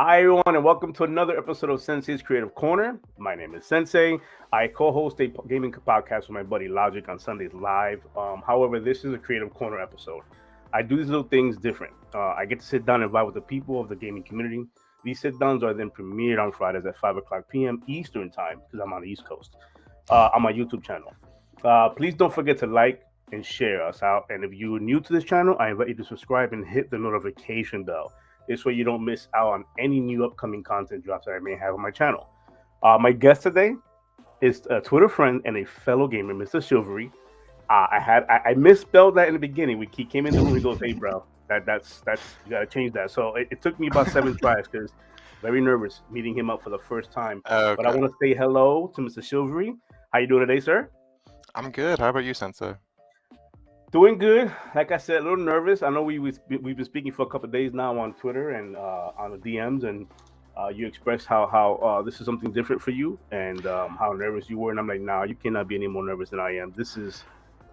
Hi, everyone, and welcome to another episode of Sensei's Creative Corner. My name is Sensei. I co-host a gaming podcast with my buddy Logic on Sundays live. However, this is a Creative Corner episode. I do these little things different. I get to sit down and vibe with the people of the gaming community. These sit-downs are then premiered on Fridays at 5 o'clock p.m. Eastern Time, because I'm on the East Coast, on my YouTube channel. Please don't forget to like and share us out. And if you're new to this channel, I invite you to subscribe and hit the notification bell. This way you don't miss out on any new upcoming content drops that I may have on my channel. My guest today is a Twitter friend and a fellow gamer, MrCh1valry. I misspelled that in the beginning. He came in the room and goes, "Hey, bro, that's you gotta change that." So it took me about 7 tries because very nervous meeting him up for the first time. Okay. But I want to say hello to MrCh1valry. How you doing today, sir? I'm good. How about you, Sensei? Doing good. Like I said, a little nervous. I know we've been speaking for a couple of days now on Twitter and on the DMs, and you expressed how this is something different for you and how nervous you were. And I'm like, nah, you cannot be any more nervous than I am. This is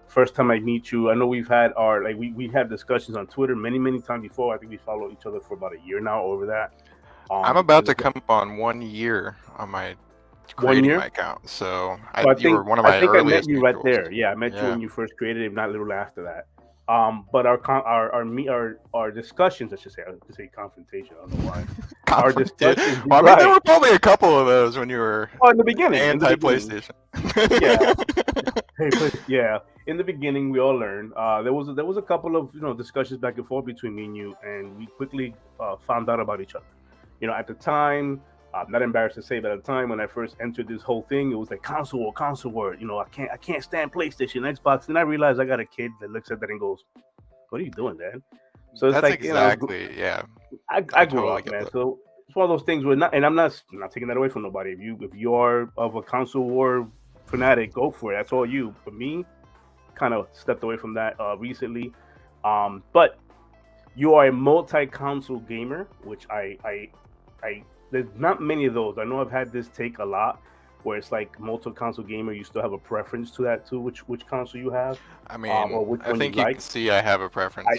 first time I meet you. I know we've had we had discussions on Twitter many times before. I think we followed each other for about a year now over that. I'm about to come up on 1 year on my creating my account, so you were one of my earliest. I met you right mutuals. there. Yeah, I met you when you first created it, if not a little after that. But our discussions, I should say confrontation. I don't know why. Our discussions. Well, I mean, there were probably a couple of those when you were in the beginning, anti-PlayStation. Yeah. In the beginning, we all learned. There was a couple of discussions back and forth between me and we quickly found out about each other. At the time. I'm not embarrassed to say, but at the time when I first entered this whole thing, it was like console war. I can't stand PlayStation, Xbox. And I realized I got a kid that looks at that and goes, "What are you doing, Dad?" So it's That's like exactly, yeah. I grew totally up, man. So it's one of those things where I'm not taking that away from nobody. If you are of a console war fanatic, go for it. That's all you. But me, kind of stepped away from that recently. But you are a multi-console gamer, which I there's not many of those. I know I've had this take a lot where it's like multi-console gamer, you still have a preference to that too, which console you have. I mean, I think you can see I have a preference.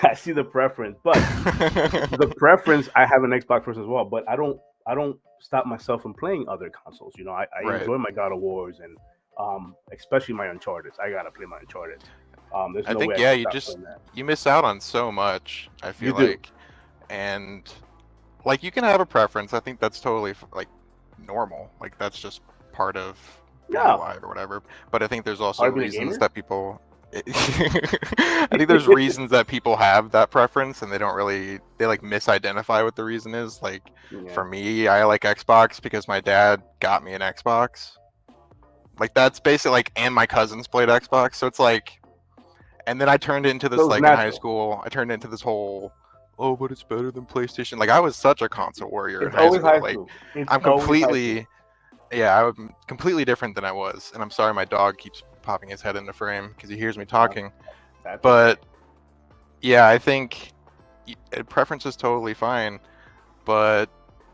I see the preference, but the preference, I have an Xbox person as well, but I don't stop myself from playing other consoles. I enjoy my God of Wars and especially my Uncharted. I gotta play my Uncharted. I think you miss out on so much. I feel like, and like you can have a preference. I think that's totally like normal. Like that's just part of being alive or whatever. But I think there's also reasons that people. I think there's reasons that people have that preference and they like misidentify what the reason is. Like for me, I like Xbox because my dad got me an Xbox. Like that's basically like, and my cousins played Xbox, so it's like, and then I turned into this in high school. I turned into this whole. Oh, but it's better than PlayStation. Like I was such a console warrior in high school. Like I'm completely, I'm completely different than I was. And I'm sorry, my dog keeps popping his head in the frame because he hears me talking. But yeah, I think preference is totally fine, but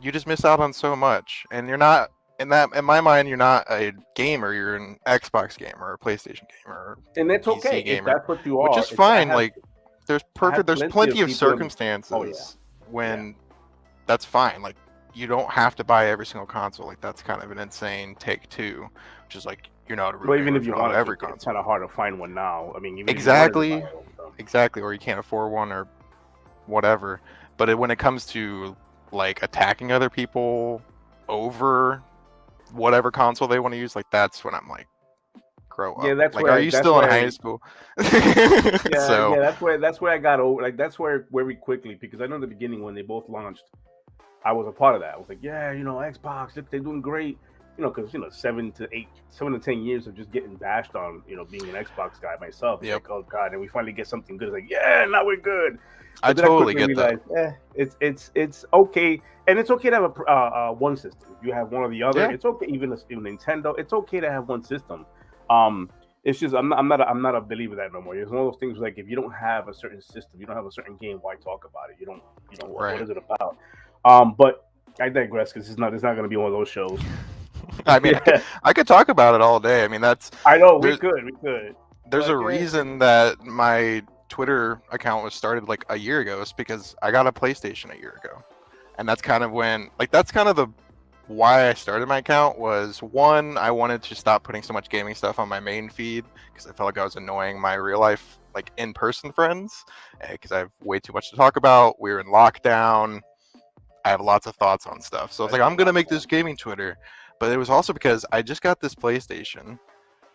you just miss out on so much. And you're not in my mind, you're not a gamer. You're an Xbox gamer or a PlayStation gamer, and that's PC okay. gamer, if that's what you are, which is fine. Like. There's plenty of circumstances when that's fine. Like you don't have to buy every single console. Like that's kind of an insane take too, which is like you're not a real even if you want every console. It's kind of hard to find one now. I mean, even exactly, or you can't afford one or whatever. But when it comes to like attacking other people over whatever console they want to use, like that's when I'm like. Grow up. Yeah, that's like, where. Are you still in high school? That's where I got over. Like that's where very quickly, because I know in the beginning when they both launched, I was a part of that. I was like, Xbox, they're doing great. Because 7 to 10 years of just getting bashed on, being an Xbox guy myself. It's like, oh god, and we finally get something good. It's like, now we're good. I totally get that. It's okay, and it's okay to have a one system. If you have one or the other, it's okay. Even Nintendo, it's okay to have one system. It's just I'm not a believer of that no more. It's one of those things like if you don't have a certain system, you don't have a certain game, why talk about it? What is it about? But I digress because it's not going to be one of those shows. I mean, I could talk about it all day. I mean, I know we could. There's a reason that my Twitter account was started like a year ago. It's because I got a PlayStation a year ago, And that's kind of when, like, that's kind of the why I started my account was, one, I wanted to stop putting so much gaming stuff on my main feed because I felt like I was annoying my real life, like, in-person friends, because I have way too much to talk about. We were in lockdown. I have lots of thoughts on stuff. So I was like, I'm going to make this gaming Twitter. But it was also because I just got this PlayStation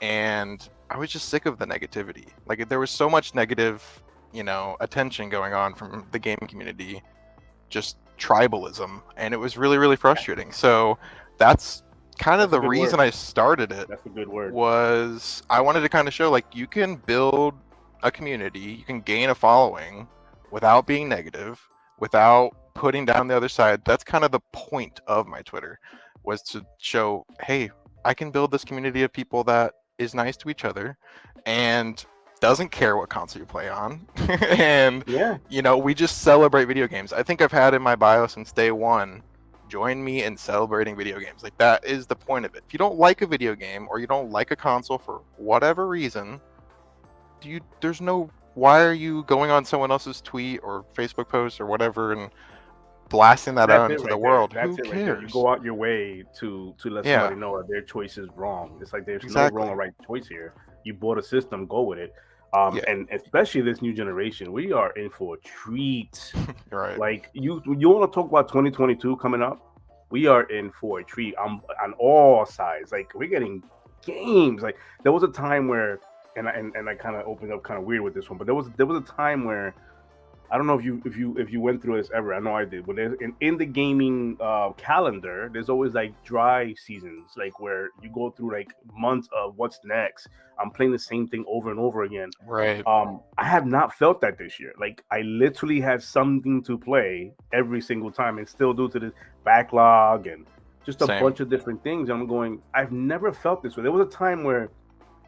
and I was just sick of the negativity. Like, there was so much negative, attention going on from the gaming community, just tribalism, and it was really, really frustrating. So that's kind of the reason I started it. That's a good word. Was I wanted to kind of show, like, you can build a community, you can gain a following without being negative, without putting down the other side. That's kind of the point of my Twitter, was to show, hey, I can build this community of people that is nice to each other and doesn't care what console you play on. And we just celebrate video games. I think I've had in my bio since day one, join me in celebrating video games. Like, that is the point of it. If you don't like a video game or you don't like a console for whatever reason, why are you going on someone else's tweet or Facebook post or whatever and blasting that out into the world? Who cares? You go out your way to let somebody know that their choice is wrong. It's like there's no wrong or right choice here. You bought a system, go with it. And especially this new generation, we are in for a treat. Right. Like, you want to talk about 2022 coming up? We are in for a treat on all sides. Like, we're getting games. Like, there was a time where, and I kind of opened up kind of weird with this one, but there was a time where, I don't know if you went through this ever. I know I did. But in the gaming calendar, there's always like dry seasons, like where you go through like months of what's next. I'm playing the same thing over and over again. Right. I have not felt that this year. Like, I literally have something to play every single time, and still due to this backlog and just a bunch of different things, I'm going, I've never felt this way. There was a time where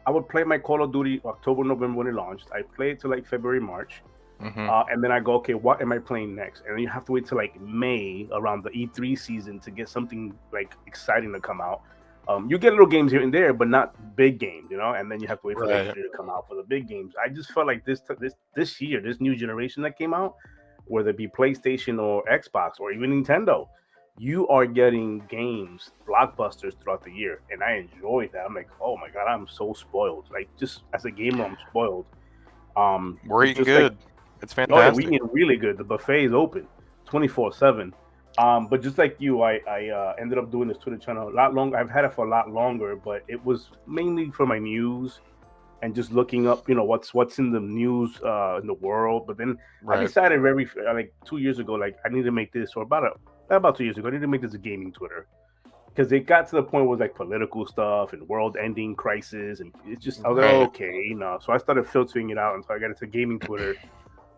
I would play my Call of Duty October, November when it launched. I played till like February, March. And then I go, okay, what am I playing next? And then you have to wait till like May, around the E3 season, to get something like exciting to come out. You get little games here and there, but not big games, and then you have to wait for the E3 to come out for the big games. I just felt like this year, this new generation that came out, whether it be PlayStation or Xbox or even Nintendo, you are getting games, blockbusters throughout the year. And I enjoy that. I'm like, oh my God, I'm so spoiled. Like, just as a gamer, I'm spoiled. We're eating good. Like, it's fantastic. We eating really good. The buffet is open 24/7. But just like you, I ended up doing this Twitter channel a lot longer. I've had it for a lot longer, but it was mainly for my news and just looking up, what's in the news in the world. But then I decided like 2 years ago, like, I need to make this, or about 2 years ago, I need to make this a gaming Twitter, because it got to the point where it was like political stuff and world-ending crisis, and it's just, I was like, okay, so I started filtering it out, and so I got into gaming Twitter.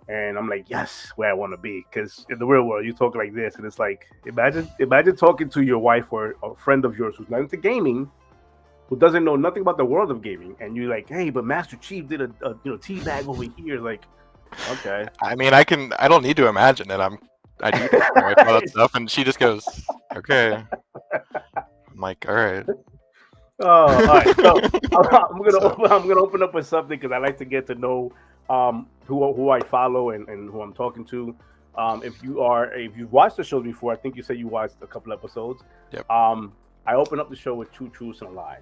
And I'm like, yes, where I want to be. Because in the real world, you talk like this, and it's like, imagine talking to your wife or a friend of yours who's not into gaming, who doesn't know nothing about the world of gaming, and you're like, hey, but Master Chief did a tea bag over here. Like, okay. I mean, I don't need to imagine it. I do all that stuff, and she just goes, okay. I'm like, all right. All right. So I'm gonna open up with something, because I like to get to know who I follow and who I'm talking to. If you've watched the show before, I think you said you watched a couple episodes. Yep. I opened up the show with 2 truths and a lie.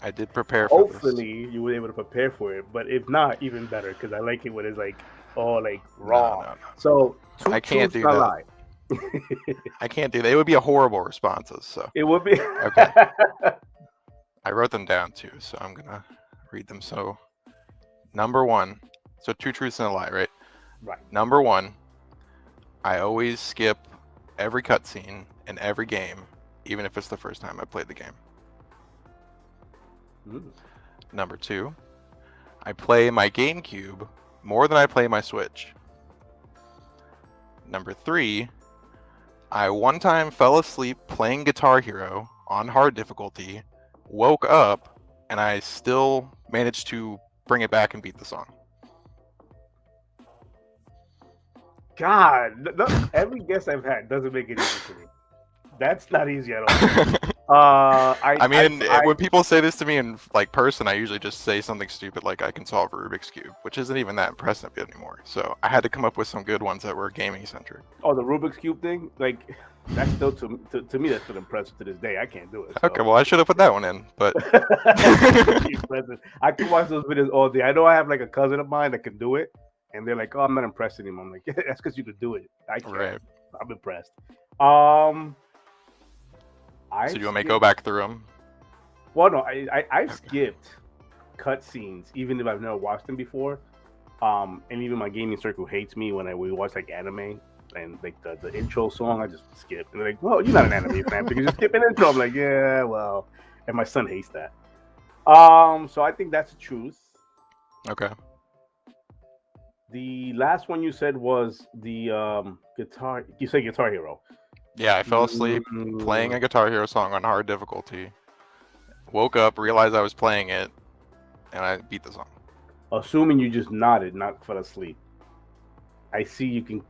I did prepare for Hopefully you were able to prepare for it, but if not, even better, because I like it when it's like all like raw. No. So 2 I can't truths do and a that. lie. I can't do that. It would be a horrible responses. So it would be. Okay. I wrote them down too, so I'm gonna read them. So, number 1. So 2 truths and a lie, right? Right. Number 1, I always skip every cutscene in every game, even if it's the first time I played the game. Number 2, I play my GameCube more than I play my Switch. Number 3, I one time fell asleep playing Guitar Hero on hard difficulty, woke up, and I still managed to bring it back and beat the song. God, every guess I've had doesn't make it easy for me. That's not easy at all. I mean, when people say this to me in like person, I usually just say something stupid like I can solve a Rubik's Cube, which isn't even that impressive anymore. So I had to come up with some good ones that were gaming centric. Oh, the Rubik's Cube thing? Like, that's still, to me, that's still impressive to this day. I can't do it. So. Okay, well, I should have put that one in, but... I can watch those videos all day. I know I have like a cousin of mine that can do it, and they're like, oh, I'm not impressed anymore. I'm like, yeah, that's because you could do it. I can't. Right. I'm impressed. So do you want me to go back through them? Well, no, I've skipped cutscenes, even if I've never watched them before. And even my gaming circle hates me when we watch like anime and like the intro song, I just skip. And they're like, well, you're not an anime fan because you skip an intro. I'm like, yeah, well. And my son hates that. So I think that's the truth. Okay. The last one you said was the guitar. You said Guitar Hero. Yeah, I fell asleep playing a Guitar Hero song on hard difficulty. Woke up, realized I was playing it, and I beat the song. Assuming you just nodded, not fell asleep. I see you can.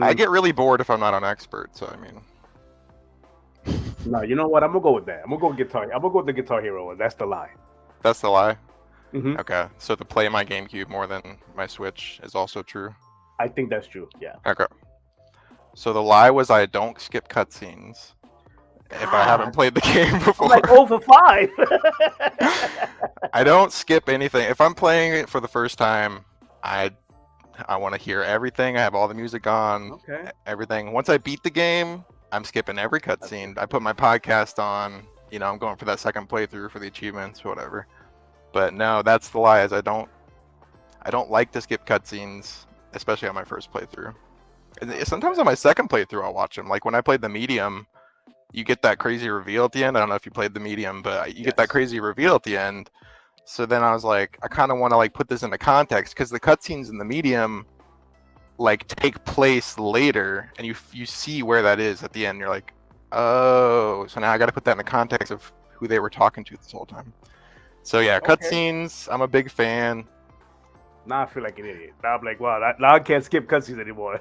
I get really bored if I'm not an expert, so I mean. No, you know what? I'm gonna go with that. I'm gonna go with the Guitar Hero one. That's the lie. That's the lie? Mm-hmm. Okay, so to play my GameCube more than my Switch is also true? I think that's true, yeah. Okay. So the lie was I don't skip cutscenes if I haven't played the game before. I'm like 0 for 5! I don't skip anything. If I'm playing it for the first time, I want to hear everything. I have all the music on, everything. Once I beat the game, I'm skipping every cutscene. I put my podcast on. You know, I'm going for that second playthrough for the achievements, whatever. But no, that's the lie. Is I don't like to skip cutscenes, especially on my first playthrough. And sometimes on my second playthrough, I'll watch them. Like when I played the medium, you get that crazy reveal at the end. I don't know if you played the medium, but you get that crazy reveal at the end. So then I was like, I kind of want to like put this into context because the cutscenes in the medium like take place later, and you see where that is at the end. You're like, oh, so now I got to put that in the context of who they were talking to this whole time. So yeah, cutscenes. I'm a big fan. Now I feel like an idiot. Now I'm like, wow, now I can't skip cutscenes anymore.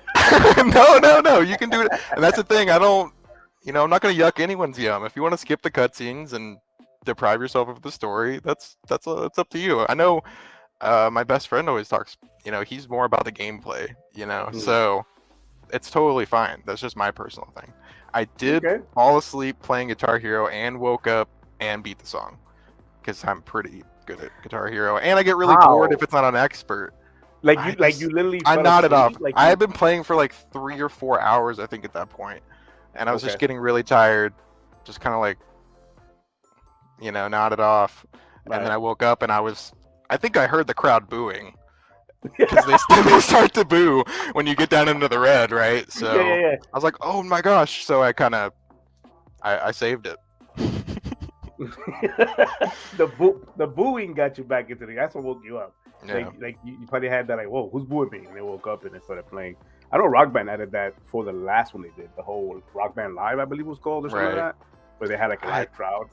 No, you can do it. And that's the thing. I don't, I'm not gonna yuck anyone's yum. If you want to skip the cutscenes and deprive yourself of the story, that's up to you. I know, my best friend always talks. He's more about the gameplay. So it's totally fine. That's just my personal thing. I did fall asleep playing Guitar Hero and woke up and beat the song because I'm pretty good at Guitar Hero, and I get really bored if it's not an expert. You literally. I nodded off. I had been playing for like 3 or 4 hours, I think, at that point, and I was just getting really tired, just kind of like, nodded off, and then I woke up and I think I heard the crowd booing because they start to boo when you get down into the red, right? So I was like, oh my gosh! So I saved it. The booing got you back into the. That's what woke you up. Yeah. Like you probably had that like, whoa, who's booing me? And they woke up and they started playing. I know Rock Band added that for the last one they did, the whole Rock Band Live, I believe it was called, or something like that, where they had like a live crowd.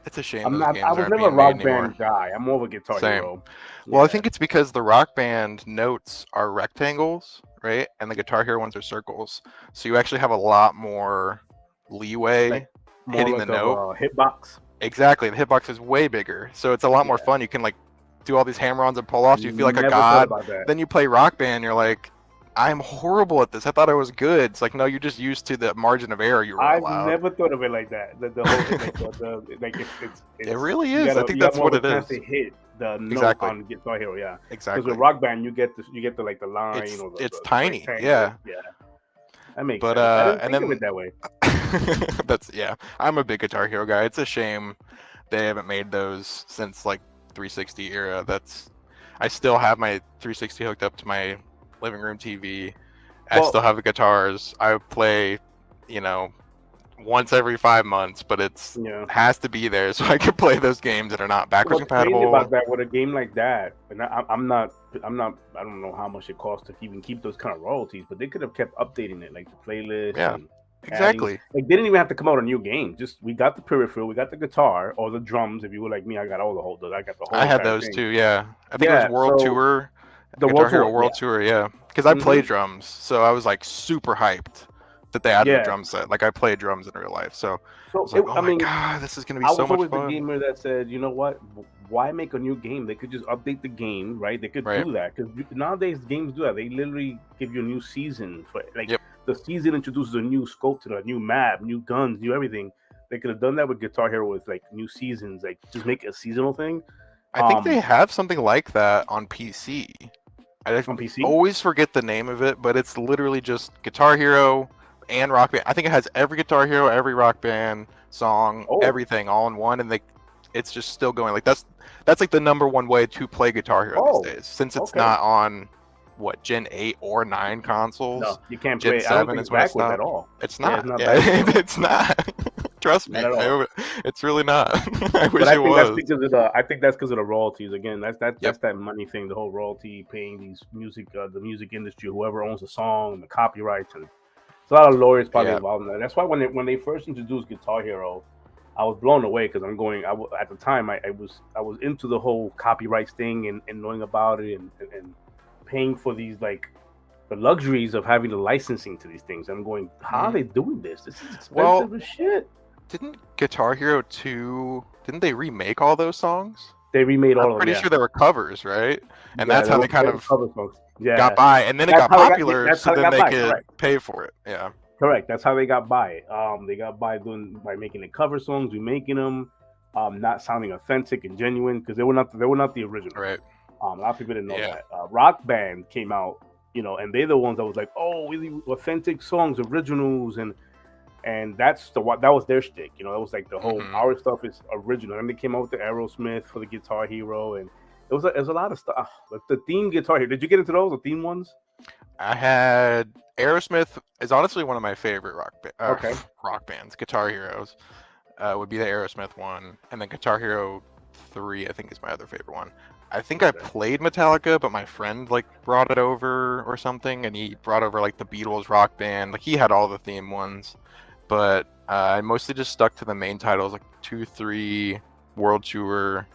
It's a shame. I was never a Rock Band guy. I'm more of a Guitar Hero. Well, I think it's because the Rock Band notes are rectangles, right, and the Guitar Hero ones are circles. So you actually have a lot more leeway hitting the note. Hitbox. Exactly, the hitbox is way bigger, so it's a lot more fun. You can like do all these hammer-ons and pull-offs. You feel like a god. Then you play Rock Band, you're like, I'm horrible at this. I thought I was good. It's like, no, you're just used to the margin of error you were allowed. I've never thought of it like that. The whole it's it really is. I think that's what it is. To hit the note on Guitar Hero, yeah. Exactly. Because with Rock Band, you get the like the line. It's tiny. Yeah. That makes sense. I didn't think of it that way. I'm a big Guitar Hero guy. It's a shame they haven't made those since like 360 era. I still have my 360 hooked up to my living room TV. I still have the guitars. I play, once every 5 months, but it has to be there so I can play those games that are not backwards compatible. Crazy about that with a game like that, and I don't know how much it costs to even keep those kind of royalties, but they could have kept updating it, like the playlist. Yeah, exactly. Like they didn't even have to come out a new game. Just we got the peripheral, we got the guitar or the drums. If you were like me, I got all the whole. I had those too. Yeah, I think it was World Tour. The Guitar Hero World Tour, yeah. Because I play drums, so I was like super hyped that they added a drum set. Like I play drums in real life, so I was like, oh my god, this is gonna be so much fun. I was always the gamer that said, you know what, why make a new game? They could just update the game, right? They could do that, because nowadays games do that. They literally give you a new season for the season introduces a new scope to the new map, new guns, new everything. They could have done that with Guitar Hero with like new seasons, like just make it a seasonal thing. I think they have something like that on PC. I on PC? always forget the name of it, but it's literally just Guitar Hero and Rock Band. I think it has every Guitar Hero, every Rock Band song, everything all in one, and it's just still going. Like that's like the #1 way to play Guitar Hero these days, since it's not on Gen 8 or 9 consoles. No, you can't play. Gen 7 is backwards at all. It's not. It's not. Trust me, it's really not. I wish it was. I think that's because of the royalties. Again, that's that money thing. The whole royalty paying these the music industry, whoever owns the song, the copyrights, and it's a lot of lawyers probably involved in that. That's why when they first introduced Guitar Hero, I was blown away because at the time I was into the whole copyrights thing and knowing about it and paying for these like the luxuries of having the licensing to these things. I'm going, how are they doing this? This is expensive as shit. Didn't Guitar Hero 2, didn't they remake all those songs? They remade all of them. I'm pretty sure they were covers, right? And that's how they kind of Yeah. got by, and then it got popular, so then they could pay for it. Yeah, correct. That's how they got by. They got by by making the cover songs, remaking them, not sounding authentic and genuine because they were not the original. Right. A lot of people didn't know that. Rock Band came out, and they're the ones that was like, oh, really authentic songs, originals, and that was their shtick. That was like the whole our stuff is original. And they came out with the Aerosmith for the Guitar Hero, and it was a lot of stuff. Like the theme Guitar Hero. Did you get into those, the theme ones? I had Aerosmith is honestly one of my favorite rock bands. Guitar Heroes would be the Aerosmith one, and then Guitar Hero 3 I think is my other favorite one. I think I played Metallica, but my friend brought it over or something, and he brought over the Beatles Rock Band. He had all the theme ones, but I mostly just stuck to the main titles 2, 3, World Tour,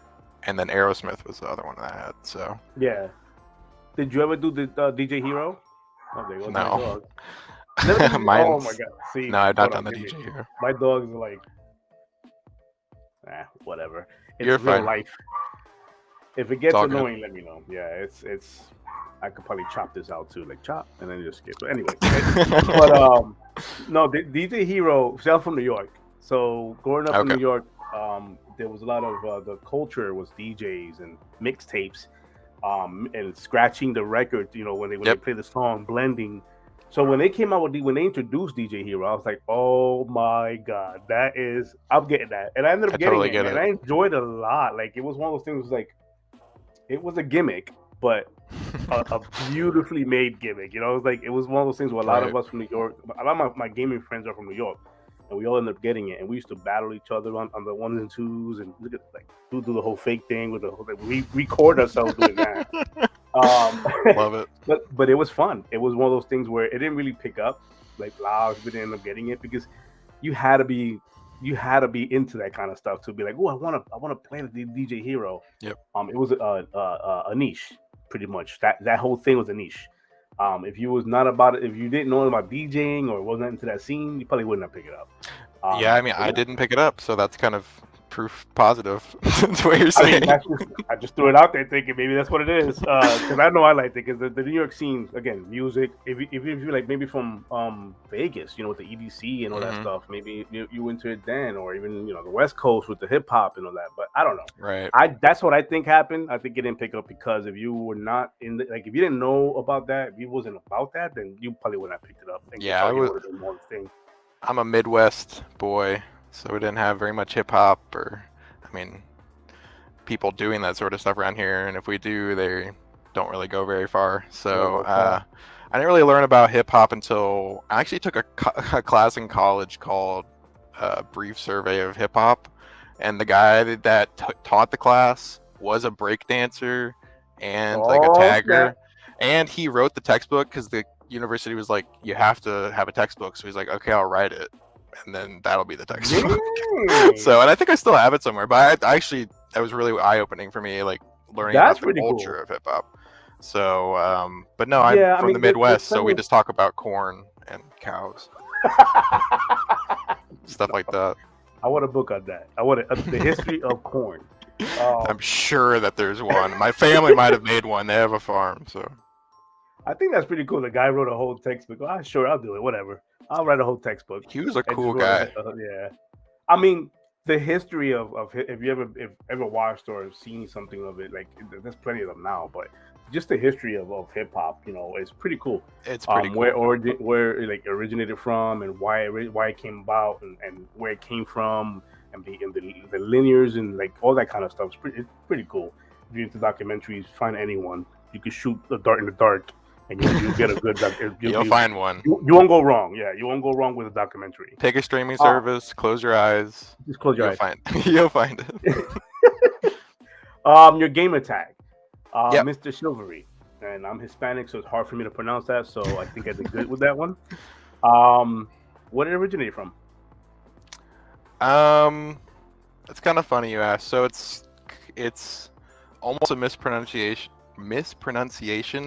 and then Aerosmith was the other one that I had. So yeah. Did you ever do the DJ Hero? Oh, there goes no. My dog. Oh my god! See, no, I've not done the DJ Hero. My dog's whatever. It's You're real fine. Life. If it gets annoying, let me know. Yeah, it's. I could probably chop this out too, chop, and then just skip. But anyway, but no, the DJ Hero. I'm from New York, so growing up in New York, there was a lot of the culture was DJs and mixtapes, and scratching the record. When they play the song, blending. So when they came out when they introduced DJ Hero, I was like, oh my god, I'm getting that, and I ended up getting it, and I enjoyed it a lot. It was one of those things. It was a gimmick, but a beautifully made gimmick. It was one of those things where a lot of us from New York, a lot of my gaming friends are from New York, and we all ended up getting it. And we used to battle each other on the 1s and 2s, and do the whole fake thing with we record ourselves doing that. Love it. But it was fun. It was one of those things where it didn't really pick up loud. We didn't end up getting it because you had to be into that kind of stuff to be like, oh, I want to play the DJ Hero. Yep. It was a niche, pretty much. That whole thing was a niche. If you was not about it, if you didn't know about DJing or wasn't into that scene, you probably wouldn't have picked it up. I didn't pick it up, so that's kind of proof positive. That's what you're saying. I just threw it out there thinking maybe that's what it is. Because I know I liked it. Because the New York scene, again, music. If you maybe from Vegas, with the EDC and all that stuff, maybe you into it then, or even the West Coast with the hip hop and all that. But I don't know. Right. That's what I think happened. I think it didn't pick up because if you were not in if you didn't know about that, if you wasn't about that, then you probably wouldn't have picked it up. I was. I'm a Midwest boy. So we didn't have very much hip hop or, people doing that sort of stuff around here. And if we do, they don't really go very far. So I didn't really learn about hip hop until I actually took a class in college called Brief Survey of Hip Hop. And the guy that taught the class was a break dancer and a tagger. And he wrote the textbook because the university was like, you have to have a textbook. So he's like, okay, I'll write it. And then that'll be the textbook. So, and I think I still have it somewhere, but that was really eye-opening for me, learning about the culture of hip-hop. So, but no, I'm from the Midwest, so we just talk about corn and cows. Stuff like that. I want a book on that. I want the history of corn. I'm sure that there's one. My family might have made one. They have a farm, so. I think that's pretty cool. The guy wrote a whole textbook. Oh, sure, I'll do it. Whatever. I'll write a whole textbook. He was a cool guy. Yeah. I mean, the history of if you ever watched or seen something of it, like there's plenty of them now, but just the history of hip hop, is pretty cool. It's pretty cool. Where it like originated from and why it came about and where it came from and the linears and like all that kind of stuff. It's pretty cool. If you're into documentaries, find anyone. You can shoot a dart in the dark and you'll get a good. You'll find one. You won't go wrong. Yeah, you won't go wrong with a documentary. Pick a streaming service. Close your eyes. Just close your eyes. You'll find it. Your gamer tag, yep. MrCh1valry, and I'm Hispanic, so it's hard for me to pronounce that. So I think I did good with that one. Where did it originate from? It's kind of funny you asked. So it's almost a mispronunciation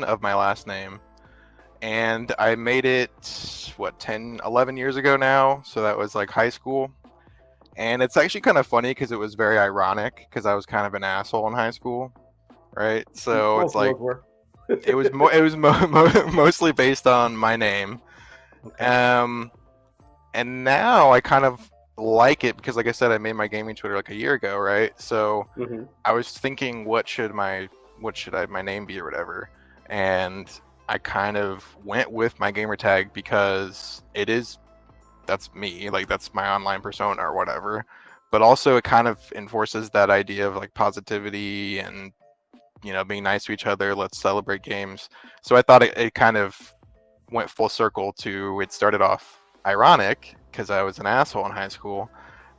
of my last name, and I made it 11 years ago now, so that was like high school. And it's actually kind of funny because it was very ironic because I was kind of an asshole in high school, right? So it's like it was mostly based on my name. Okay. And now I kind of like it because, like I said, I made my gaming Twitter like a year ago, right? So I was thinking, what should my name be or whatever, and I kind of went with my gamer tag because that's me, like that's my online persona or whatever, but also it kind of enforces that idea of like positivity and being nice to each other. Let's celebrate games. So I thought it kind of went full circle to, it started off ironic because I was an asshole in high school,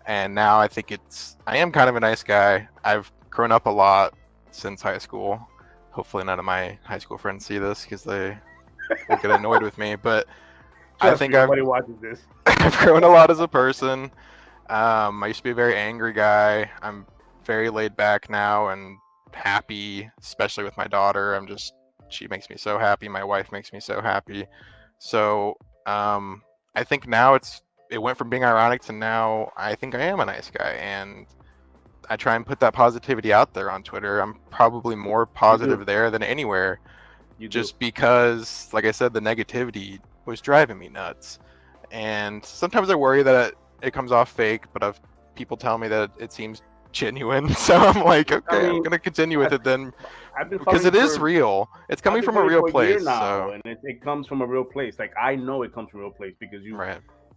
and now I think I am kind of a nice guy. I've grown up a lot since high school. Hopefully none of my high school friends see this because they will get annoyed with me, but I think everybody watches this. I've grown a lot as a person. I used to be a very angry guy. I'm very laid back now and happy, especially with my daughter. She makes me so happy. My wife makes me so happy. So I think now it went from being ironic to now I think I am a nice guy, and I try and put that positivity out there on Twitter. I'm probably more positive there than anywhere, just because, like I said, the negativity was driving me nuts. And sometimes I worry that it comes off fake, but people tell me that it seems genuine. So I'm like, okay, I'm gonna continue with it then, because it is real. It's coming from a real place. So and it comes from a real place. Like I know it comes from a real place because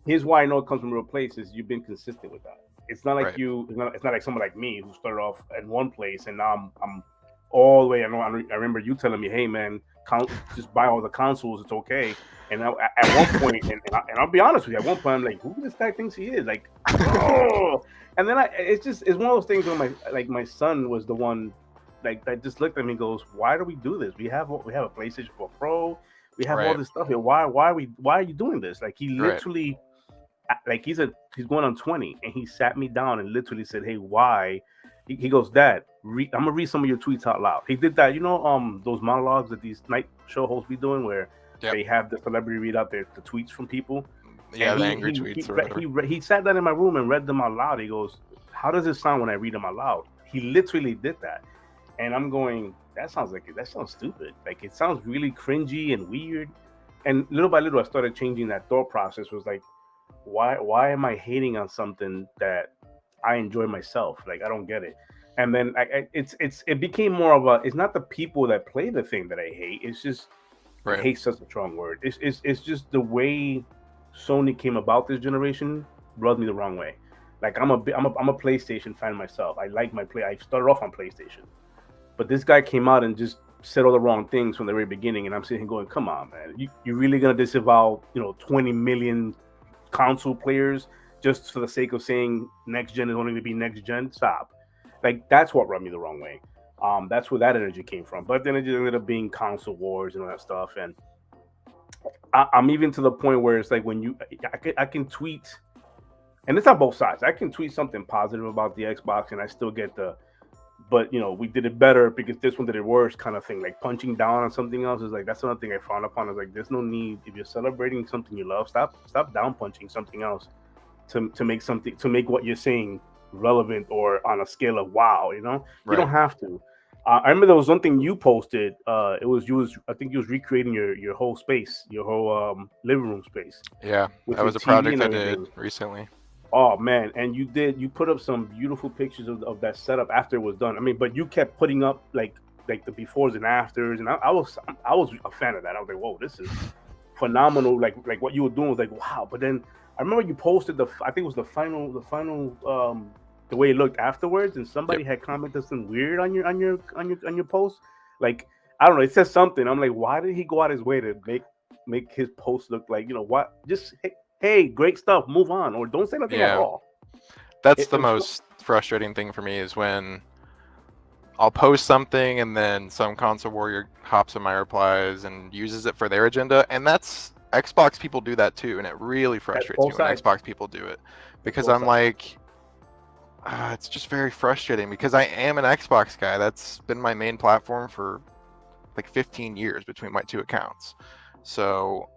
Here's why I know it comes from a real place is you've been consistent with that. It's not like it's not like someone like me who started off at one place and now I'm all the way. I remember you telling me, "Hey man, just buy all the consoles. It's okay." And at one point, and I'll be honest with you, at one point I'm like, "Who this guy thinks he is?" Like, oh. And then it's one of those things where my son was the one that just looked at me and goes, "Why do we do this? We have a PlayStation 4 Pro. We have all this stuff here. Why are you doing this?" Like he literally. Like he's going on 20, and he sat me down and literally said, "Hey, why?" He goes, "Dad, I'm gonna read some of your tweets out loud." He did that, those monologues that these night show hosts be doing, where they have the celebrity read out the tweets from people. Yeah, the angry tweets. He sat down in my room and read them out loud. He goes, "How does it sound when I read them out loud?" He literally did that, and I'm going, that sounds stupid. Like it sounds really cringy and weird. And little by little, I started changing that thought process. Was like, why am I hating on something that I enjoy myself? Like I don't get it. And then it became more of it's not the people that play the thing that I hate. It's just hate's such a strong word. It's just the way Sony came about this generation rubbed me the wrong way. Like I'm a PlayStation fan myself. I like my I started off on PlayStation, but this guy came out and just said all the wrong things from the very beginning, and I'm sitting here going, "Come on, man! You really gonna disavow 20 million console players just for the sake of saying next gen is only going to be next gen?" Stop. Like that's what rubbed me the wrong way. That's where that energy came from. But then it just ended up being console wars and all that stuff. And I'm even to the point where it's like when I can tweet, and it's on both sides. I can tweet something positive about the Xbox, and I still get the but we did it better because this one did it worse, kind of thing. Like punching down on something else is like, that's another thing I frown upon. Is like, there's no need, if you're celebrating something you love, stop down punching something else to make what you're saying relevant or on a scale of wow. You don't have to. I remember there was one thing you posted. I think you was recreating your whole space, your whole living room space. Yeah, that was a project I did recently. Oh man, and you put up some beautiful pictures of that setup after it was done. I mean, but you kept putting up like the befores and afters, and I was a fan of that. I was like, whoa, this is phenomenal. Like what you were doing was like, wow. But then I remember you posted I think it was the final the way it looked afterwards, and somebody had commented something weird on your post. Like, I don't know, it says something. I'm like, why did he go out his way to make his post look like, what? Just hey, great stuff, move on, or don't say nothing at all. That's the most frustrating thing for me, is when I'll post something and then some console warrior hops in my replies and uses it for their agenda, and that's Xbox people do that too, and it really frustrates me when Xbox people do it, because I'm like, it's just very frustrating, because I am an Xbox guy. That's been my main platform for like 15 years between my two accounts. So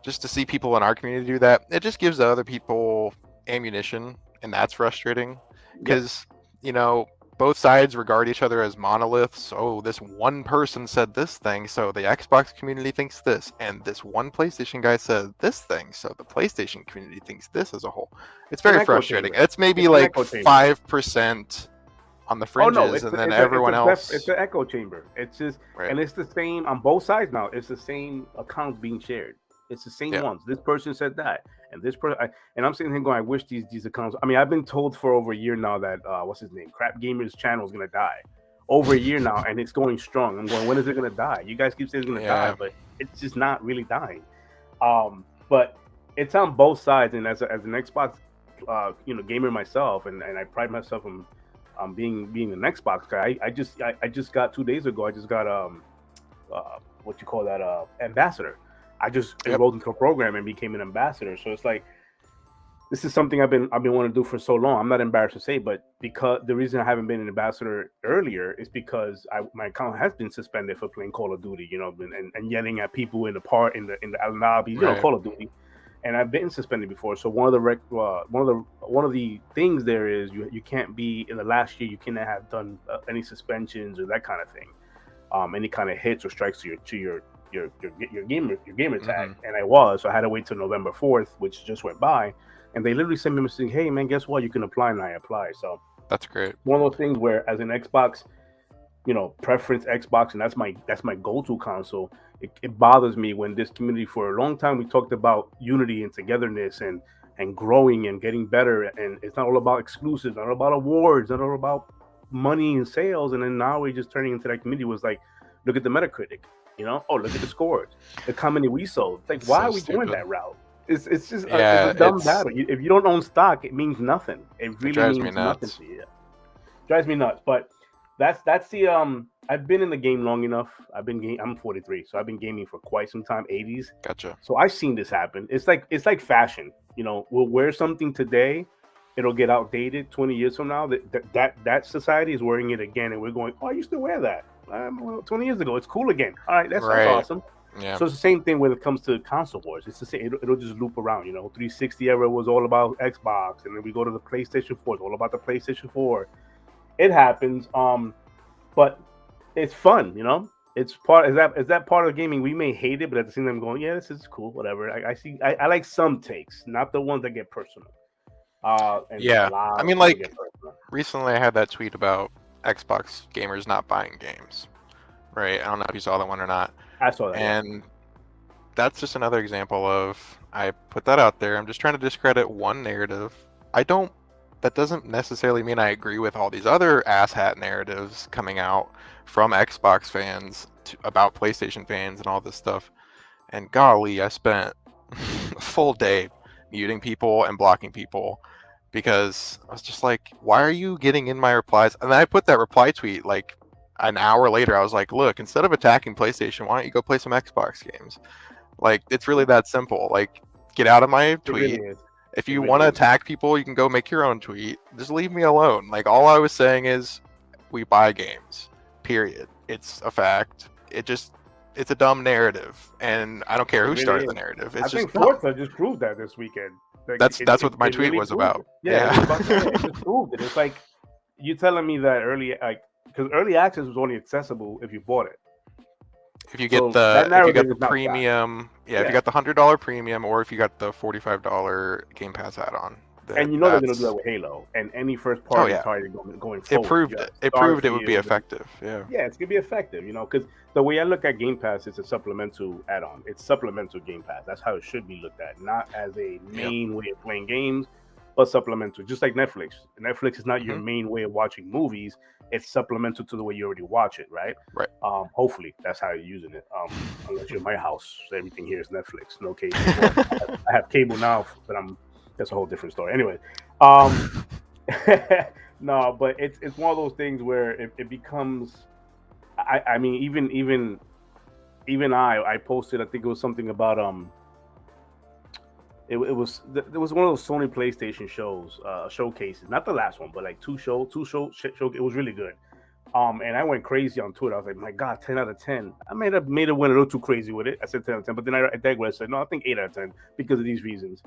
just to see people in our community do that, it just gives the other people ammunition, and that's frustrating, because both sides regard each other as monoliths. Oh, this one person said this thing, so the Xbox community thinks this, and this one PlayStation guy said this thing, so the PlayStation community thinks this as a whole. It's very frustrating. It's maybe like 5% on the fringes, and then everyone else. It's an echo chamber. It's just, and it's the same on both sides now. It's the same accounts being shared. It's the same ones. This person said that, and this person, and I'm sitting here going, I wish these accounts. I mean, I've been told for over a year now that what's his name, Crap Gamer's channel is gonna die. Over a year now, and it's going strong. I'm going, when is it gonna die? You guys keep saying it's gonna die, but it's just not really dying. But it's on both sides, and as an Xbox, gamer myself, and I pride myself on being an Xbox guy. I just got 2 days ago. I just got what you call that, ambassador. I just enrolled into a program and became an ambassador. So it's like, this is something I've been wanting to do for so long. I'm not embarrassed to say, but because the reason I haven't been an ambassador earlier is because my account has been suspended for playing Call of Duty, and yelling at people in the lobby, Call of Duty. And I've been suspended before. So one of the things there is you can't be in the last year. You cannot have done any suspensions or that kind of thing, any kind of hits or strikes to your gamer tag. And so I had to wait till November 4th, which just went by, and they literally sent me a message, hey man, guess what, you can apply, and I applied. So that's great. One of those things where, as an Xbox, preference Xbox, and that's my go-to console. It bothers me when this community, for a long time, we talked about unity and togetherness and growing and getting better, and it's not all about exclusives, not all about awards, not all about money and sales, and then now we're just turning into that community was like, look at the Metacritic. Look at the scores. Look how many we sold. It's like, why are we going that route? It's just it's a dumb battle. If you don't own stock, it means nothing. It really means nothing to you. Drives me nuts. But that's the I've been in the game long enough. I'm 43, so I've been gaming for quite some time. 80s. Gotcha. So I've seen this happen. It's like fashion. We'll wear something today, it'll get outdated 20 years from now. That society is wearing it again, and we're going, oh, I used to wear that. 20 years ago, it's cool again. All right, that's awesome. Yeah. So it's the same thing when it comes to console wars. It's the same. It'll just loop around. 360 era was all about Xbox, and then we go to the PlayStation 4. It's all about the PlayStation 4. It happens, but it's fun. It's part. Is that part of gaming? We may hate it, but at the same time, going, yeah, this is cool. Whatever. I like some takes, not the ones that get personal. I mean, like, recently I had that tweet about Xbox gamers not buying games, right? I don't know if you saw that one or not. I saw that. And that's just another example of, I put that out there. I'm just trying to discredit one narrative. That doesn't necessarily mean I agree with all these other asshat narratives coming out from Xbox fans about PlayStation fans and all this stuff. And golly, I spent a full day muting people and blocking people, because I was just like, why are you getting in my replies? And then I put that reply tweet like an hour later. I was like, look, instead of attacking PlayStation, why don't you go play some Xbox games? Like, it's really that simple. Like, get out of my tweet. Really if you want to attack people, you can go make your own tweet. Just leave me alone. Like, all I was saying is, we buy games. Period. It's a fact. It's a dumb narrative, and I don't care who started the narrative. It's I think dumb. Forza just proved that this weekend. Like, that's what my tweet was about. Yeah. It just proved it. It's like you telling me that because early access was only accessible if you bought it. If you get the premium, if you got the $100 premium, or if you got the $45 Game Pass add-on. And you know they're gonna do that with Halo and any first party title going forward. It proved it. It proved it would be effective. Yeah. Yeah, it's gonna be effective. Because the way I look at Game Pass, it's a supplemental add-on. It's supplemental Game Pass. That's how it should be looked at, not as a main way of playing games, but supplemental. Just like Netflix. Netflix is not your main way of watching movies. It's supplemental to the way you already watch it, right? Right. Hopefully that's how you're using it. Unless you're in my house, everything here is Netflix. No cable. I have cable now, but that's a whole different story. Anyway, no, but it's one of those things where it becomes. I mean, even I posted. I think it was something about It was one of those Sony PlayStation showcases, not the last one, but like two show. It was really good. And I went crazy on Twitter. I was like, my God, 10 out of 10. I made it went a little too crazy with it. I said 10 out of 10, but then I digressed. I said, no, I think 8 out of 10 because of these reasons.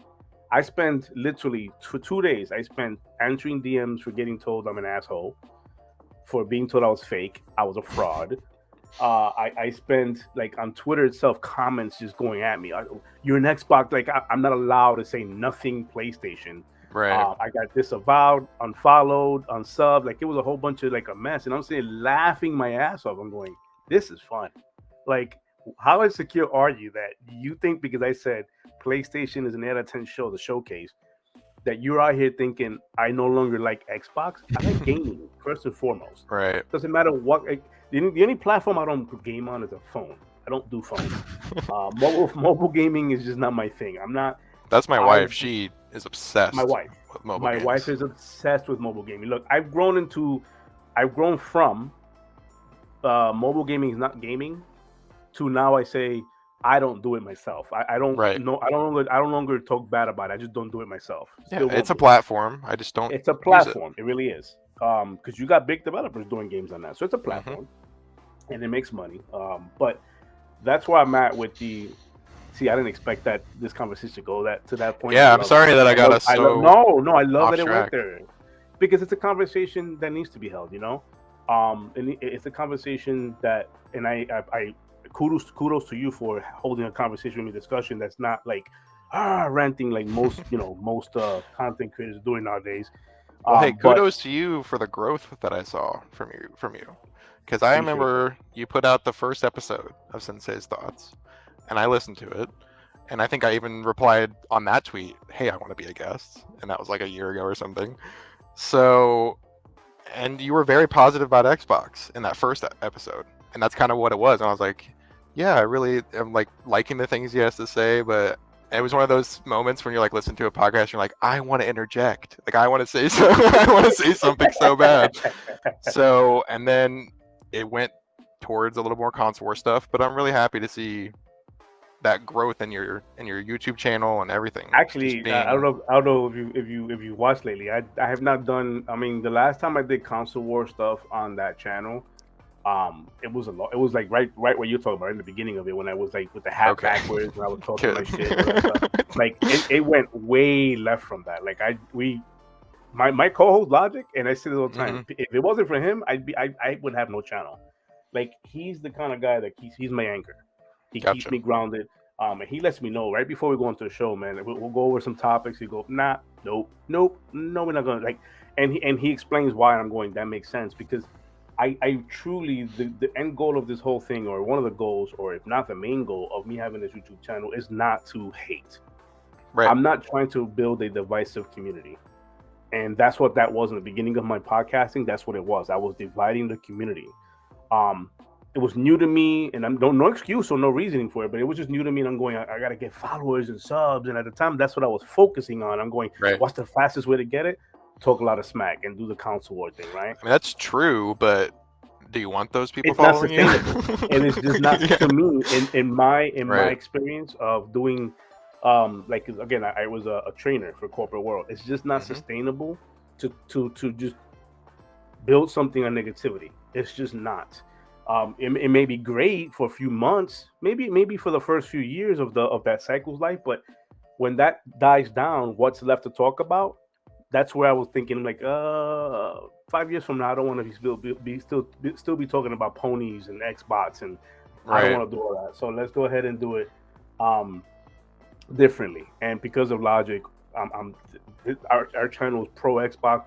I spent literally 2 days. I spent answering DMs for getting told I'm an asshole, for being told I was fake. I was a fraud. I spent like on Twitter itself comments just going at me. You're an Xbox. Like I'm not allowed to say nothing PlayStation. Right. I got disavowed, unfollowed, unsubbed. Like it was a whole bunch of like a mess. And I'm sitting laughing my ass off. I'm going, this is fun. Like how insecure are you that you think because I said PlayStation is an 8 out of 10 show, the showcase, that you're out here thinking I no longer like Xbox? I like gaming first and foremost. Right. Doesn't matter what. The only platform I don't game on is a phone. I don't do phone. Mobile gaming is just not my thing. I'm not. That's my wife. She is obsessed. My wife. With mobile my games. wife is obsessed with mobile gaming. Look, I've grown from mobile gaming is not gaming to now I say I don't do it myself. I don't know. I don't longer talk bad about it. I just don't do it myself. It's a platform. I just don't. It's a platform. It really is. Because you got big developers doing games on that, so it's a platform, and it makes money. But that's where I'm at with the. See, I didn't expect that this conversation to go to that point. Yeah, I'm sorry that I got us so. No, I love that it went there, because it's a conversation that needs to be held. And it's a conversation that, and I kudos to you for holding a conversation with me, discussion that's not like ranting like most content creators are doing nowadays. Well, hey, kudos to you for the growth that I saw from you, because I remember you put out the first episode of Sensei's Thoughts, and I listened to it, and I think I even replied on that tweet, "Hey, I want to be a guest," and that was like a year ago or something. So, and you were very positive about Xbox in that first episode, and that's kind of what it was. And I was like, yeah, I really am like liking the things he has to say, but it was one of those moments when you're like listening to a podcast, and you're like, I want to interject, like I want to say something, I want to say something so bad. So, and then it went towards a little more console war stuff, but I'm really happy to see that growth in your YouTube channel and everything. Actually, I don't know if you watched lately. I have not done. I mean, the last time I did console war stuff on that channel, it was a lot. It was like right where you're talking about in the beginning of it, when I was like with the hat backwards and I was talking my shit. Like it went way left from that. Like my co-host Logic, and I say this all the time. If it wasn't for him, I would have no channel. Like he's the kind of guy that he's my anchor. He keeps me grounded. And he lets me know right before we go into the show, man. We'll go over some topics. He go, nah, nope, no, we're not gonna like. And he explains why. I'm going, that makes sense, because I truly the end goal of this whole thing, or one of the goals, or if not the main goal of me having this YouTube channel, is not to hate. Right. I'm not trying to build a divisive community, and that's what that was in the beginning of my podcasting. That's what it was. I was dividing the community. It was new to me, and I'm no excuse or no reasoning for it, but it was just new to me. And I'm going, I got to get followers and subs. And at the time, that's what I was focusing on. I'm going, what's the fastest way to get it? Talk a lot of smack and do the console war thing, right? I mean, that's true, but do you want those people following you? And it's just not to me. In my experience of doing, like again, I was a trainer for corporate world. It's just not sustainable to just build something on negativity. It's just not. It may be great for a few months, maybe for the first few years of that cycle's life, but when that dies down, what's left to talk about? That's where I was thinking, like, 5 years from now, I don't want to still be talking about ponies and Xbox, and I don't want to do all that. So let's go ahead and do it differently. And because of logic, our channel is pro Xbox.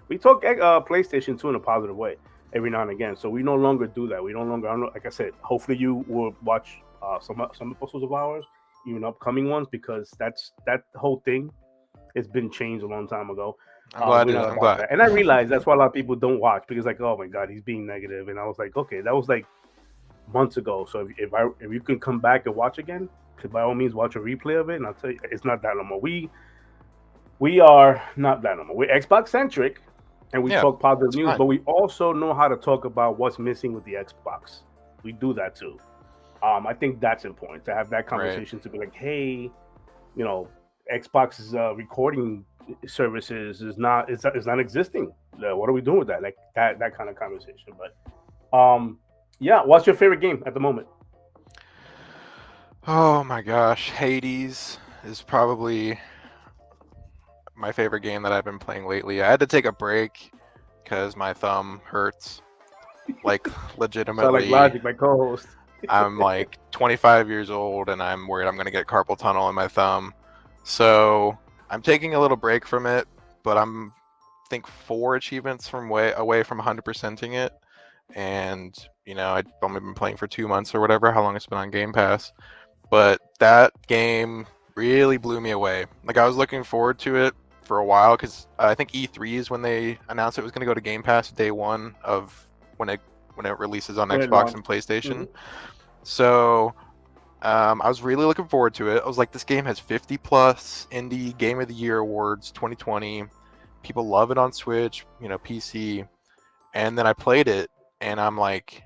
We talk PlayStation 2 in a positive way every now and again. So we no longer do that. We no longer, like I said, hopefully you will watch some episodes of ours, even upcoming ones, because that whole thing has been changed a long time ago. I'm glad. And I realize that's why a lot of people don't watch, because like, oh my god, he's being negative. And I was like, okay, that was like months ago. So if you can come back and watch again, by all means watch a replay of it. And I'll tell you, it's not that no more. We are not that no more. We're Xbox centric, and we talk positive news, but we also know how to talk about what's missing with the Xbox. We do that too. I think that's important to have that conversation, to be like, hey, Xbox's recording services is not existing. What are we doing with that? Like that kind of conversation. But what's your favorite game at the moment? Oh my gosh, Hades is probably my favorite game that I've been playing lately. I had to take a break because my thumb hurts, like legitimately. So like Logic, my co-host. I'm like 25 years old and I'm worried I'm going to get carpal tunnel in my thumb. So I'm taking a little break from it, but I think 4 achievements away from 100%ing it. And, I've only been playing for 2 months or whatever, how long it's been on Game Pass. But that game really blew me away. Like, I was looking forward to it for a while, because I think E3 is when they announced it was going to go to Game Pass day one of when it releases on Xbox and PlayStation. Mm-hmm. So I was really looking forward to it. I was like, this game has 50 plus Indie Game of the Year awards 2020. People love it on Switch, PC. And then I played it and I'm like,